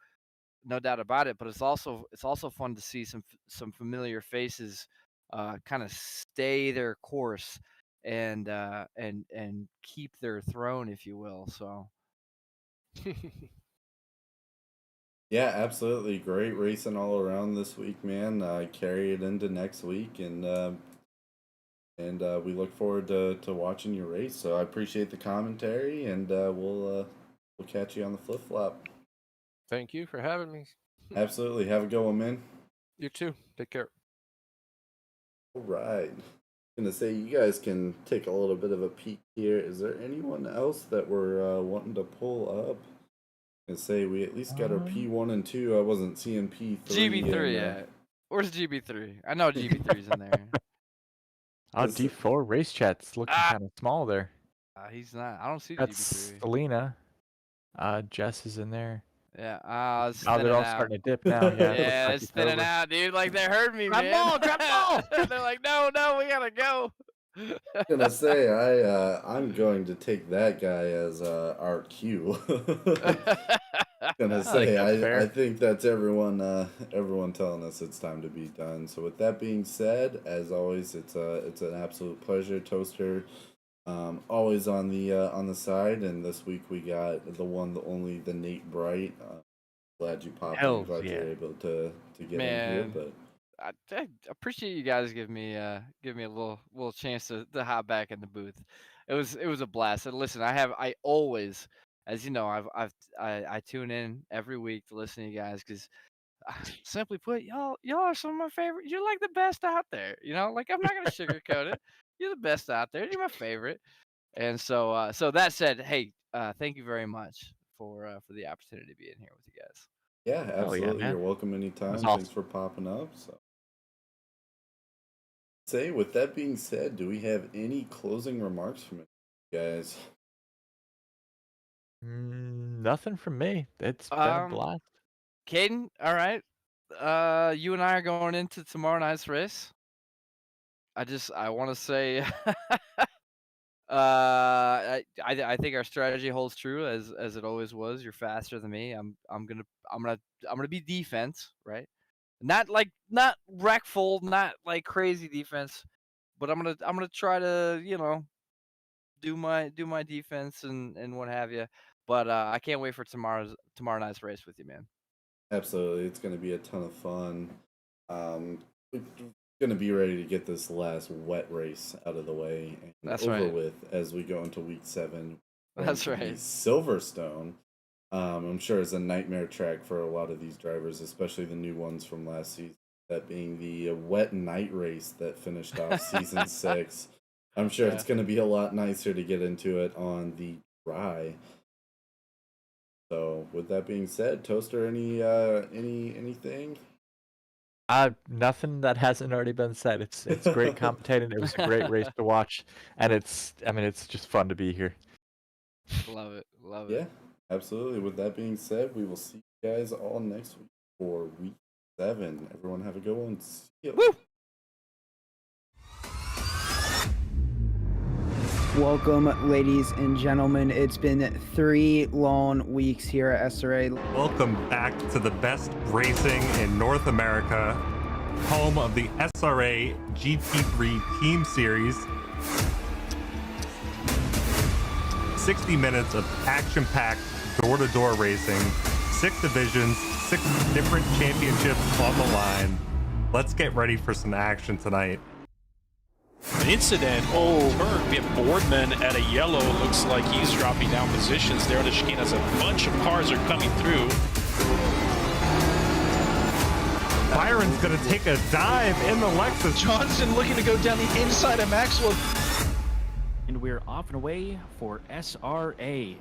no doubt about it. But it's also fun to see some familiar faces, kind of stay their course and keep their throne, if you will. So Yeah, absolutely. Great racing all around this week, man. Carry it into next week, and we look forward to watching your race. So I appreciate the commentary, and we'll catch you on the flip flop. Thank you for having me. Absolutely. Have a good one, man. You too. Take care. All right. I'm gonna say you guys can take a little bit of a peek here. Is there anyone else that we're wanting to pull up? And say we at least got our P1 and 2. I wasn't seeing P3. GB3, yeah. Where's GB3? I know GB3's in there. Oh, D4 race chat's looking kind of small there. He's not. I don't see That's GB3. Selena. Jess is in there. Yeah. Oh, they're all starting to dip now. Yeah, Yeah, it's thinning out, dude. Like they heard me, Grab man. ball, grab ball. They're like, no, we gotta go. I'm gonna say I'm going to take that guy as our cue. Gonna say I think that's everyone telling us it's time to be done. So with that being said, as always, it's an absolute pleasure, Toaster. Always on the side, and this week we got the one, the only, the Nate Bright. Glad you popped in. Glad you're able to get in here. But I appreciate you guys giving me a little chance to hop back in the booth. It was a blast. And listen, I always, as you know, I tune in every week to listen to you guys because, simply put, y'all are some of my favorite. You're like the best out there. You know, like I'm not gonna sugarcoat it. You're the best out there. You're my favorite. And so that said, hey, thank you very much for the opportunity to be in here with you guys. yeah, absolutely. You're welcome anytime. Awesome. Thanks for popping up. So, say with that being said, do we have any closing remarks from you guys? Nothing from me. It's been a blast. Caden, all right. You and I are going into tomorrow night's race. I want to say, I think our strategy holds true as it always was. You're faster than me. I'm gonna be defense, right? Not wreckful, not like crazy defense, but I'm gonna try to do my defense and what have you. But I can't wait for tomorrow night's race with you, man. Absolutely, it's going to be a ton of fun. We're going to be ready to get this last wet race out of the way and That's over right. with as we go into week 7. That's Going to be right. Silverstone. I'm sure it's a nightmare track for a lot of these drivers, especially the new ones from last season. That being the wet night race that finished off season 6. I'm sure it's going to be a lot nicer to get into it on the dry. So, with that being said, Toaster, anything? Nothing that hasn't already been said. It's great commentating. It was a great race to watch, and it's just fun to be here. Love it. Yeah, absolutely. With that being said, we will see you guys all next week for week 7. Everyone have a good one. See you. Woo! Welcome, ladies and gentlemen. It's been 3 long weeks here at SRA. Welcome back to the best racing in North America, home of the SRA GT3 Team Series. 60 minutes of action-packed door-to-door racing, 6 divisions, 6 different championships on the line. Let's get ready for some action tonight. An incident. We have Boardman at a yellow. Looks like he's dropping down positions there on the chicane as a bunch of cars are coming through. Byron's going to take a dive in the Lexus. Johnson looking to go down the inside of Maxwell. And we're off and away for SRA.